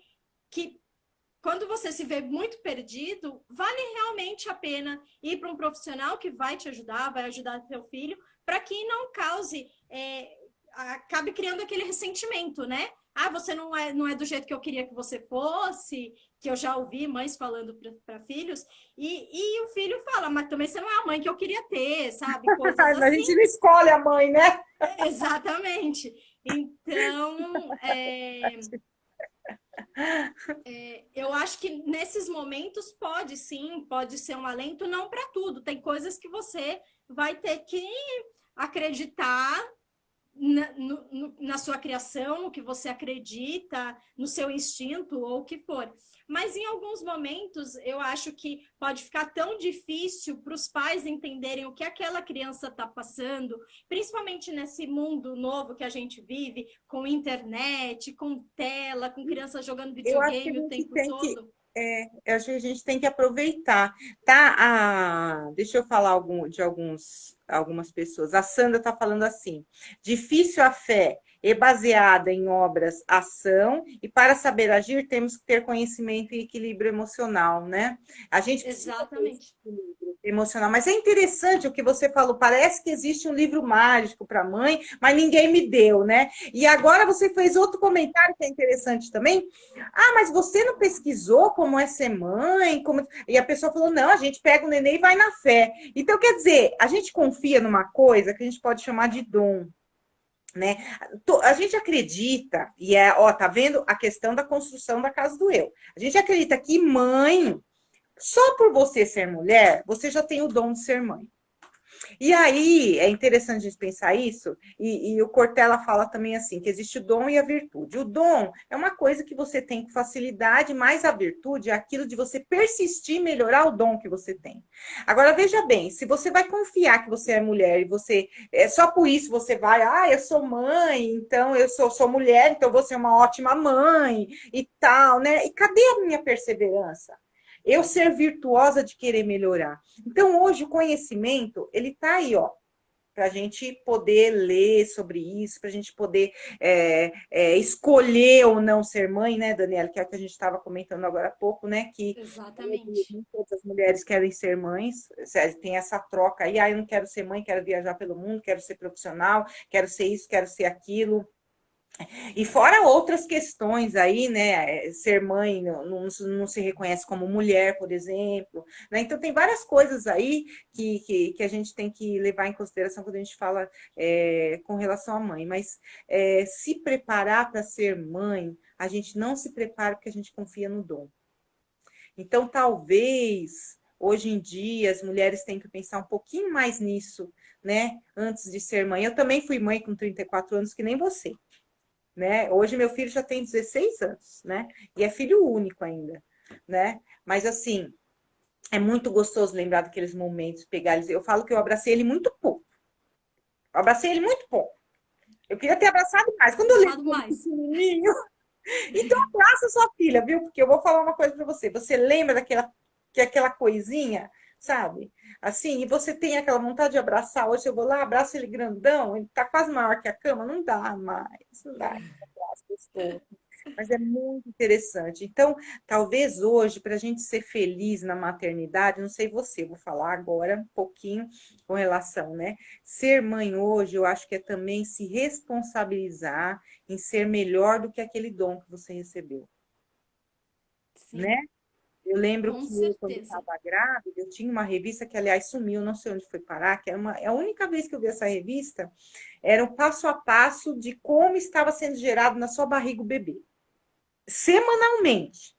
quando você se vê muito perdido, vale realmente a pena ir para um profissional que vai te ajudar, vai ajudar seu filho, para que não cause, acabe criando aquele ressentimento, né? Ah, você não é do jeito que eu queria que você fosse, que eu já ouvi mães falando para filhos, e o filho fala, mas também você não é a mãe que eu queria ter, sabe? Coisas
A
assim.
gente não escolhe a mãe, né?
Exatamente. Então, eu acho que nesses momentos pode sim, pode ser um alento, não para tudo. Tem coisas que você vai ter que acreditar na sua criação, no que você acredita, no seu instinto ou o que for. Mas em alguns momentos eu acho que pode ficar tão difícil para os pais entenderem o que aquela criança está passando, principalmente nesse mundo novo que a gente vive, com internet, com tela, com crianças jogando
Eu acho que a
videogame o
gente
tempo
tem que,
todo.
eu acho que a gente tem que aproveitar, tá? Deixa eu falar algumas pessoas. A Sandra está falando assim: difícil a fé é baseada em obras, ação, e para saber agir temos que ter conhecimento e equilíbrio emocional, né? A gente precisa ter esse
Exatamente.
equilíbrio emocional. Mas é interessante o que você falou. Parece que existe um livro mágico para mãe, mas ninguém me deu, né? E agora você fez outro comentário que é interessante também. Ah, mas você não pesquisou como é ser mãe? E a pessoa falou: não, a gente pega o neném e vai na fé. Então, quer dizer, a gente confia numa coisa que a gente pode chamar de dom, né? A gente acredita, e ó, tá vendo a questão da construção da casa do eu. A gente acredita que mãe, só por você ser mulher, você já tem o dom de ser mãe. E aí é interessante a gente pensar isso, e o Cortella fala também assim, que existe o dom e a virtude. O dom é uma coisa que você tem com facilidade, mas a virtude é aquilo de você persistir e melhorar o dom que você tem. Agora, veja bem, se você vai confiar que você é mulher e você, só por isso você vai, eu sou mãe, então eu sou mulher, então vou ser uma ótima mãe e tal, né? E cadê a minha perseverança? Eu ser virtuosa de querer melhorar. Então, hoje, o conhecimento, ele está aí, ó, para a gente poder ler sobre isso, para a gente poder escolher ou não ser mãe, né, Daniela? Que é o que a gente estava comentando agora há pouco, né? Que
Exatamente.
nem todas as mulheres querem ser mães, tem essa troca aí, eu não quero ser mãe, quero viajar pelo mundo, quero ser profissional, quero ser isso, quero ser aquilo. E fora outras questões aí, né? Ser mãe não se reconhece como mulher, por exemplo. Né? Então, tem várias coisas aí que a gente tem que levar em consideração quando a gente fala com relação à mãe. Mas se preparar para ser mãe, a gente não se prepara porque a gente confia no dom. Então, talvez, hoje em dia, as mulheres têm que pensar um pouquinho mais nisso, né? Antes de ser mãe. Eu também fui mãe com 34 anos, que nem você. Né? Hoje meu filho já tem 16 anos, né? E é filho único ainda, né? Mas assim, é muito gostoso lembrar daqueles momentos, pegar eles. Eu falo que eu abracei ele muito pouco. Eu abracei ele muito pouco. Eu queria ter abraçado mais. Quando eu
Abraçado
lembro dele
mais.
pequenininho, então abraça sua filha, viu? Porque eu vou falar uma coisa para você. Você lembra aquela coisinha, sabe? Assim, e você tem aquela vontade de abraçar. Hoje eu vou lá, abraço ele grandão, ele tá quase maior que a cama, não dá mais, não dá. Gostoso. Mas é muito interessante. Então, talvez hoje, para a gente ser feliz na maternidade, não sei você, vou falar agora um pouquinho com relação, né? Ser mãe hoje, eu acho que é também se responsabilizar em ser melhor do que aquele dom que você recebeu, né?
Sim,
Eu lembro
com
que eu, quando
certeza.
estava grávida, eu tinha uma revista que, aliás, sumiu, não sei onde foi parar, que era a única vez que eu vi essa revista, era o passo a passo de como estava sendo gerado na sua barriga o bebê semanalmente.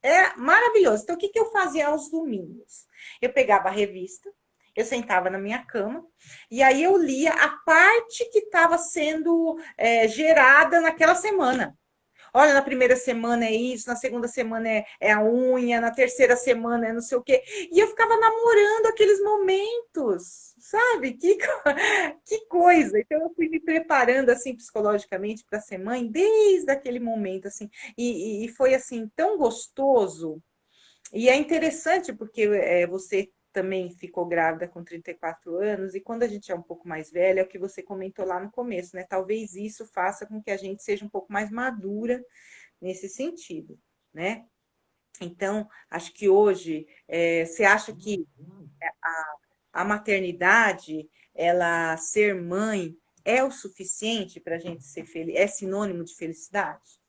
É maravilhoso. Então, o que eu fazia aos domingos? Eu pegava a revista, eu sentava na minha cama, e aí eu lia a parte que estava sendo gerada naquela semana. Olha, na primeira semana é isso, na segunda semana é a unha, na terceira semana é não sei o quê. E eu ficava namorando aqueles momentos, sabe? Que coisa. Então eu fui me preparando assim psicologicamente para ser mãe desde aquele momento, assim. E foi assim tão gostoso. E é interessante porque você também ficou grávida com 34 anos, e quando a gente é um pouco mais velha, é o que você comentou lá no começo, né? Talvez isso faça com que a gente seja um pouco mais madura nesse sentido, né? Então, acho que hoje, você acha que a maternidade, ela ser mãe, é o suficiente para a gente ser feliz? É sinônimo de felicidade?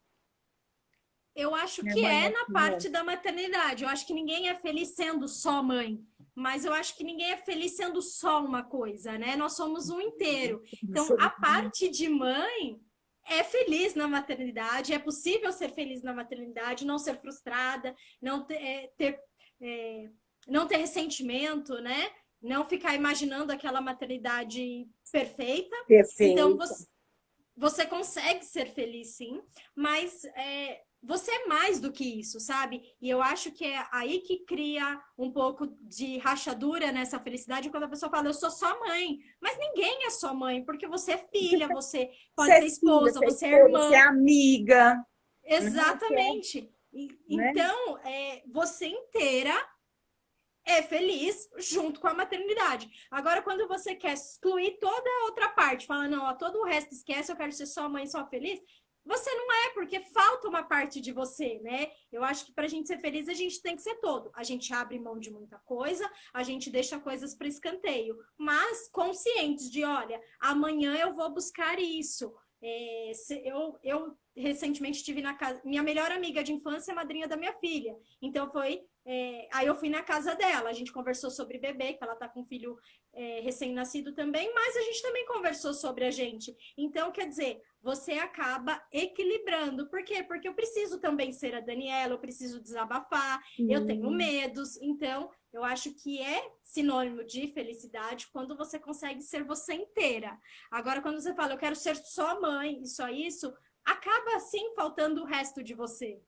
Eu acho
Minha
que
mãe
é
é
na
sinônimo.
parte da maternidade. Eu acho que ninguém é feliz sendo só mãe, mas eu acho que ninguém é feliz sendo só uma coisa, né? Nós somos um inteiro. Então, a parte de mãe é feliz na maternidade, é possível ser feliz na maternidade, não ser frustrada, não ter, é, não ter ressentimento, né? Não ficar imaginando aquela maternidade perfeita. Então,
Perfeito.
você consegue ser feliz, sim, mas você é mais do que isso, sabe? E eu acho que é aí que cria um pouco de rachadura nessa felicidade quando a pessoa fala, eu sou só mãe. Mas ninguém é só mãe, porque você é filha, você
Você
pode
é
ser
filha,
esposa,
você é
você é
esposa, você é
irmã.
amiga, né? Você é,
Exatamente.
né?
Então, você inteira é feliz junto com a maternidade. Agora, quando você quer excluir toda a outra parte, fala, não, ó, todo o resto esquece, eu quero ser só mãe, só feliz, você não é, porque falta uma parte de você, né? Eu acho que para a gente ser feliz, a gente tem que ser todo. A gente abre mão de muita coisa, a gente deixa coisas para escanteio, mas conscientes de, olha, amanhã eu vou buscar isso. Eu recentemente estive na casa. Minha melhor amiga de infância é madrinha da minha filha. Então foi aí eu fui na casa dela, a gente conversou sobre bebê, que ela tá com um filho recém-nascido também, mas a gente também conversou sobre a gente. Então, quer dizer, você acaba equilibrando. Por quê? Porque eu preciso também ser a Daniela, eu preciso desabafar, eu tenho
Sim.
medos. Então, eu acho que é sinônimo de felicidade quando você consegue ser você inteira. Agora, quando você fala, eu quero ser só mãe e só isso, acaba assim faltando o resto de você.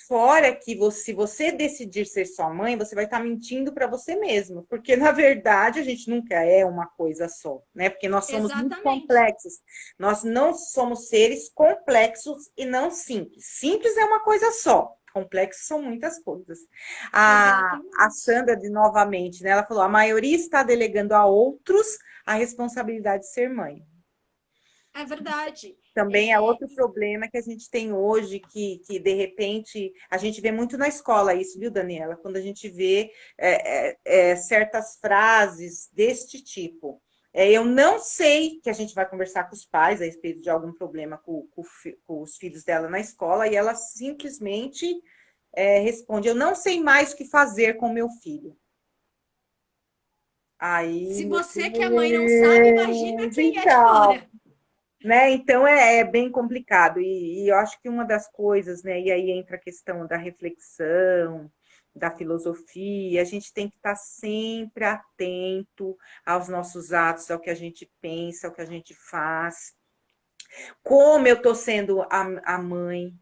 Fora que você, se você decidir ser sua mãe, você vai estar mentindo para você mesmo, porque na verdade a gente nunca é uma coisa só, né? Porque nós somos muito
Exatamente.
complexos. Nós não somos seres complexos e não simples. Simples é uma coisa só. Complexos são muitas coisas. A
Exatamente.
Sandra, de novamente, né? Ela falou: a maioria está delegando a outros a responsabilidade de ser mãe.
É verdade.
Também é
É,
outro problema que a gente tem hoje, que de repente a gente vê muito na escola isso, viu, Daniela? Quando a gente vê certas frases deste tipo. Eu não sei que a gente vai conversar com os pais a respeito de algum problema com os filhos dela na escola, e ela simplesmente responde: eu não sei mais o que fazer com meu filho. Aí,
se
meu
você que é mãe não sabe, imagina
Deus,
quem é de
então.
fora.
Né? Então é bem complicado. E eu acho que uma das coisas, né? E aí entra a questão da reflexão, da filosofia, a gente tem que estar sempre atento aos nossos atos, ao que a gente pensa, ao que a gente faz, como eu estou sendo a mãe,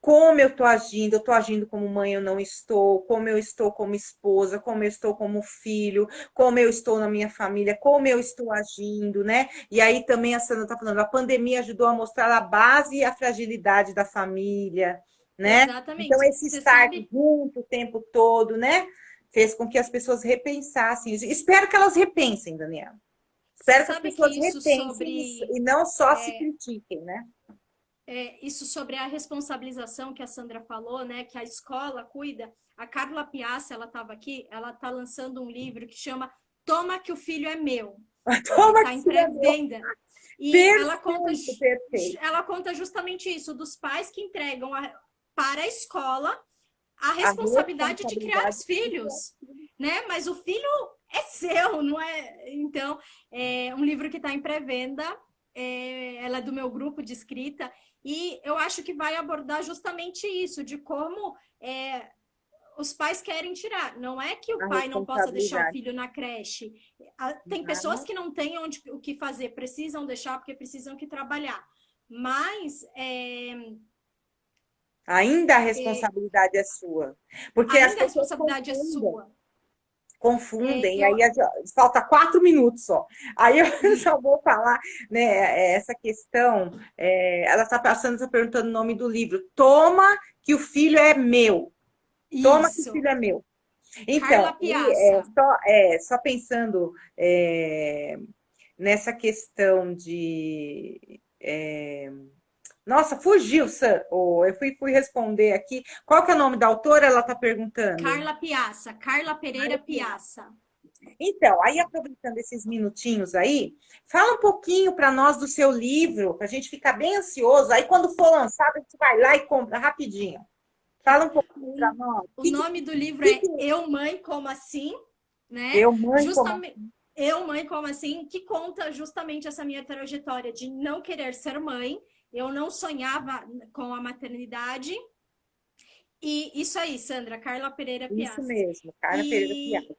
como eu estou agindo como mãe, eu não estou, como eu estou como esposa, como eu estou como filho, como eu estou na minha família, como eu estou agindo, né? E aí também a Sandra está falando, a pandemia ajudou a mostrar a base e a fragilidade da família, né? Então,
Exatamente.
esse
Você
estar
sabe,
junto o tempo todo, né? Fez com que as pessoas repensassem. Espero que elas repensem, Daniela.
você
Espero que as
sabe que
pessoas repensem
sobre
e não só se critiquem, né?
isso sobre a responsabilização que a Sandra falou, né, que a escola cuida. A Carla Piazza, ela estava aqui, ela está lançando um livro que chama Toma que o filho é meu.
Toma
Está
que
em
filha meu.
pré-venda. E
Perfeito, perfeito.
ela conta justamente isso, dos pais que entregam para a escola a
A
responsabilidade de criar
responsabilidade
os
de ter
filhos, né? Mas o filho é seu, não é? Então, é um livro que está em pré-venda, ela é do meu grupo de escrita, e eu acho que vai abordar justamente isso, de como os pais querem tirar. Não é que o
a
pai não possa deixar o
responsabilidade.
filho na creche. Tem pessoas
Não,
que não têm o que fazer, precisam deixar porque precisam que trabalhar. Mas
Ainda a
E
responsabilidade é sua. Porque as
ainda a
pessoas
responsabilidade é sua.
confundem, e
Eu,
aí falta 4 minutos só. Aí eu só vou falar, né, essa questão, ela está passando, está perguntando o nome do livro. Toma que o filho é meu. Toma que o
isso.
filho é meu. Então,
Carla Piazza.
só pensando nessa questão de. Nossa, fugiu, Sam. Eu fui responder aqui. Qual que é o nome da autora? Ela está perguntando.
Carla Piazza. Carla Pereira Piazza.
Então, aí aproveitando esses minutinhos aí, fala um pouquinho para nós do seu livro, para a gente ficar bem ansioso. Aí, quando for lançado, a gente vai lá e compra rapidinho. Fala um pouquinho para nós.
O nome do livro
Que
é Eu, Mãe, Como Assim? Né?
eu, mãe, como.
Justamente. Eu, Mãe, Como Assim? Que conta justamente essa minha trajetória de não querer ser mãe. Eu não sonhava com a maternidade. E isso aí, Sandra, Carla Pereira
Isso
Piazza.
mesmo, Carla Pereira Piada,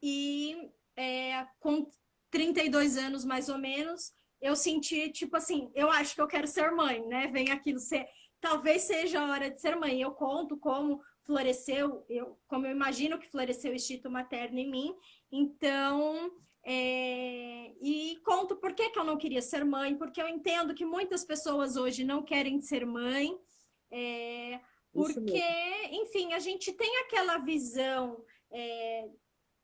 E,
é isso.
com 32 anos, mais ou menos, eu senti, tipo assim, eu acho que eu quero ser mãe, né? Vem aquilo, ser, talvez seja a hora de ser mãe. Eu conto como floresceu, como eu imagino que floresceu o instinto materno em mim. Então, e conto por que eu não queria ser mãe, porque eu entendo que muitas pessoas hoje não querem ser mãe, é,
Isso
porque,
mesmo.
enfim, a gente tem aquela visão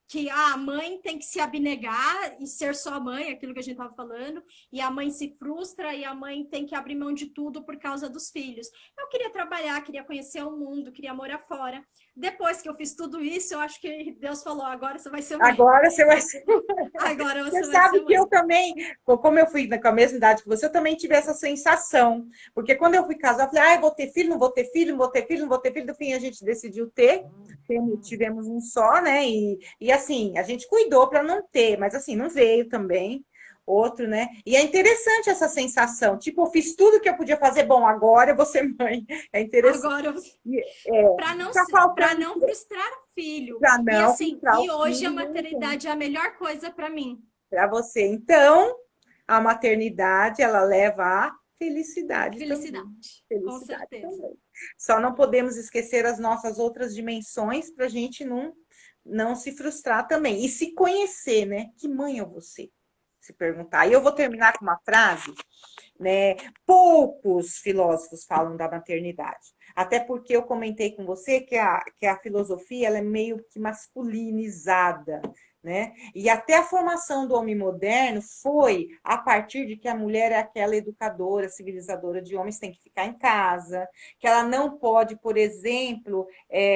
que a mãe tem que se abnegar e ser só mãe, aquilo que a gente estava falando, e a mãe se frustra e a mãe tem que abrir mão de tudo por causa dos filhos. Eu queria trabalhar, queria conhecer o mundo, queria morar fora. Depois que eu fiz tudo isso, eu acho que Deus falou: agora você vai ser mãe.
Agora você vai ser.
Agora
Você
você vai ser
sabe que eu
mãe.
também, como eu fui com a mesma idade que você, eu também tive essa sensação. Porque quando eu fui casar, eu falei, ah, eu vou ter filho, não vou ter filho, não vou ter filho, não vou ter filho. No fim, a gente decidiu ter, tivemos um só, né? E assim, a gente cuidou para não ter, mas assim, não veio também outro, né? E é interessante essa sensação. Tipo, eu fiz tudo que eu podia fazer, bom, agora eu vou ser mãe. É interessante.
Agora,
Tá
para
faltando
não frustrar o filho.
para
E
não
assim,
frustrar
e
o
hoje a
filho, não tem
maternidade é a melhor coisa para mim.
para você. Então, a maternidade, ela leva à felicidade também.
Felicidade, com
Felicidade
certeza.
também. Só não podemos esquecer as nossas outras dimensões para a gente não se frustrar também. E se conhecer, né? Que mãe é você? Se perguntar. E eu vou terminar com uma frase, né? Poucos filósofos falam da maternidade. Até porque eu comentei com você que a filosofia ela é meio que masculinizada, né? E até a formação do homem moderno foi a partir de que a mulher é aquela educadora, civilizadora de homens, tem que ficar em casa, que ela não pode, por exemplo,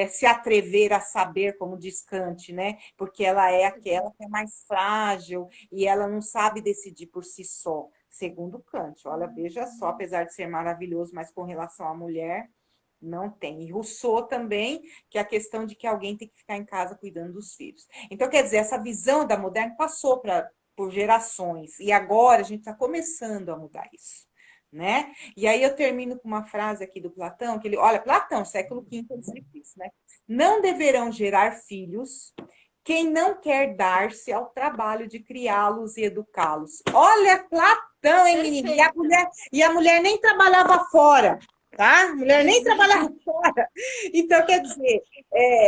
se atrever a saber, como diz Kant, né? Porque ela é aquela que é mais frágil e ela não sabe decidir por si só, segundo Kant. Olha, veja só, apesar de ser maravilhoso, mas com relação à mulher, não tem. E Rousseau também, que é a questão de que alguém tem que ficar em casa cuidando dos filhos. Então, quer dizer, essa visão da moderna passou por gerações, e agora a gente está começando a mudar isso. Né? E aí eu termino com uma frase aqui do Platão, que ele, olha, Platão, século V, ele sempre disse, né? Não deverão gerar filhos quem não quer dar-se ao trabalho de criá-los e educá-los. Olha, Platão, hein, menina?
Perfeita.
E a mulher nem trabalhava fora, tá? A mulher nem trabalhava
Exato.
fora. Então, quer dizer,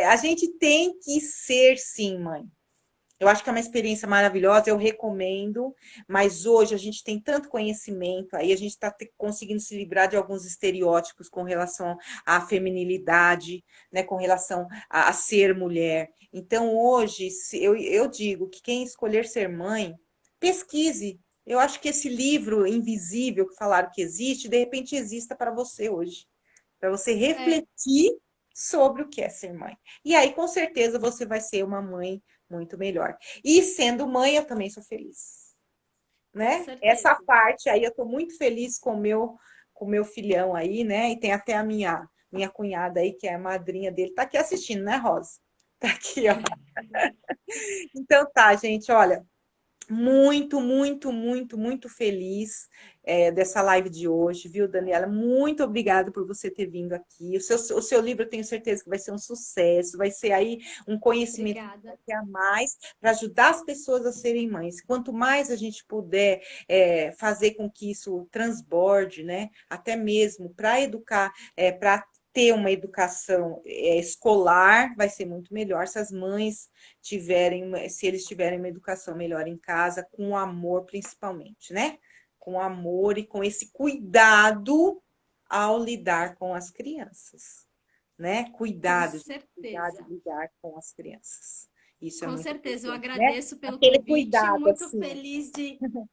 a gente tem que ser, sim, mãe. Eu acho que é uma experiência maravilhosa, eu recomendo, mas hoje a gente tem tanto conhecimento, aí a gente está conseguindo se livrar de alguns estereótipos com relação à feminilidade, né, com relação a ser mulher. Então, hoje, eu digo que quem escolher ser mãe, pesquise. Eu acho que esse livro invisível que falaram que existe, de repente exista para você hoje, para você
É,
refletir sobre o que é ser mãe. E aí, com certeza, você vai ser uma mãe muito melhor. E sendo mãe, eu também sou feliz,
com
né? Essa
certeza.
parte aí, eu estou muito feliz com o meu filhão aí, né? E tem até a minha cunhada aí, que é a madrinha dele, tá aqui assistindo, né, Rosa? Tá aqui, ó. Então tá, gente, olha, muito, muito, muito, muito feliz dessa live de hoje, viu, Daniela? Muito obrigada por você ter vindo aqui. O seu livro, eu tenho certeza que vai ser um sucesso, vai ser aí um conhecimento
Obrigada.
a mais para ajudar as pessoas a serem mães. Quanto mais a gente puder fazer com que isso transborde, né? Até mesmo para educar, para ter uma educação escolar, vai ser muito melhor se as mães tiverem, se eles tiverem uma educação melhor em casa, com amor principalmente, né? Com amor e com esse cuidado ao lidar com as crianças, né?
Com
Cuidado, cuidado
certeza.
de lidar com as crianças. Isso é
Com
muito
certeza, eu
importante, né?
agradeço pelo
Aquele
convite,
cuidado,
muito
assim.
feliz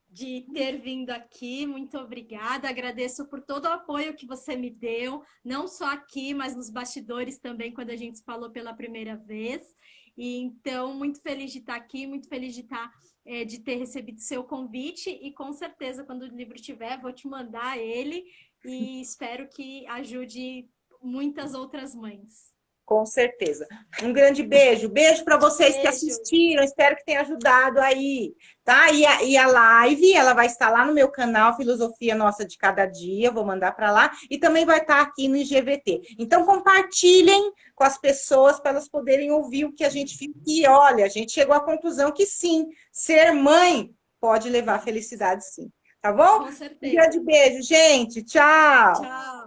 de ter vindo aqui, muito obrigada. Agradeço por todo o apoio que você me deu, não só aqui, mas nos bastidores também, quando a gente falou pela primeira vez. E então, muito feliz de estar aqui, muito feliz de estar, de ter recebido seu convite, e com certeza, quando o livro estiver, vou te mandar ele e espero que ajude muitas outras mães.
Com certeza. Um grande beijo. Beijo para vocês que
Beijo!
assistiram. Espero que tenha ajudado aí, tá? E a live, ela vai estar lá no meu canal Filosofia Nossa de Cada Dia. Vou mandar para lá. E também vai estar aqui no IGVT. Então, compartilhem com as pessoas para elas poderem ouvir o que a gente viu. E olha, a gente chegou à conclusão que sim, ser mãe pode levar felicidade, sim. Tá bom?
Com
Um grande
certeza.
beijo, gente. Tchau.
Tchau!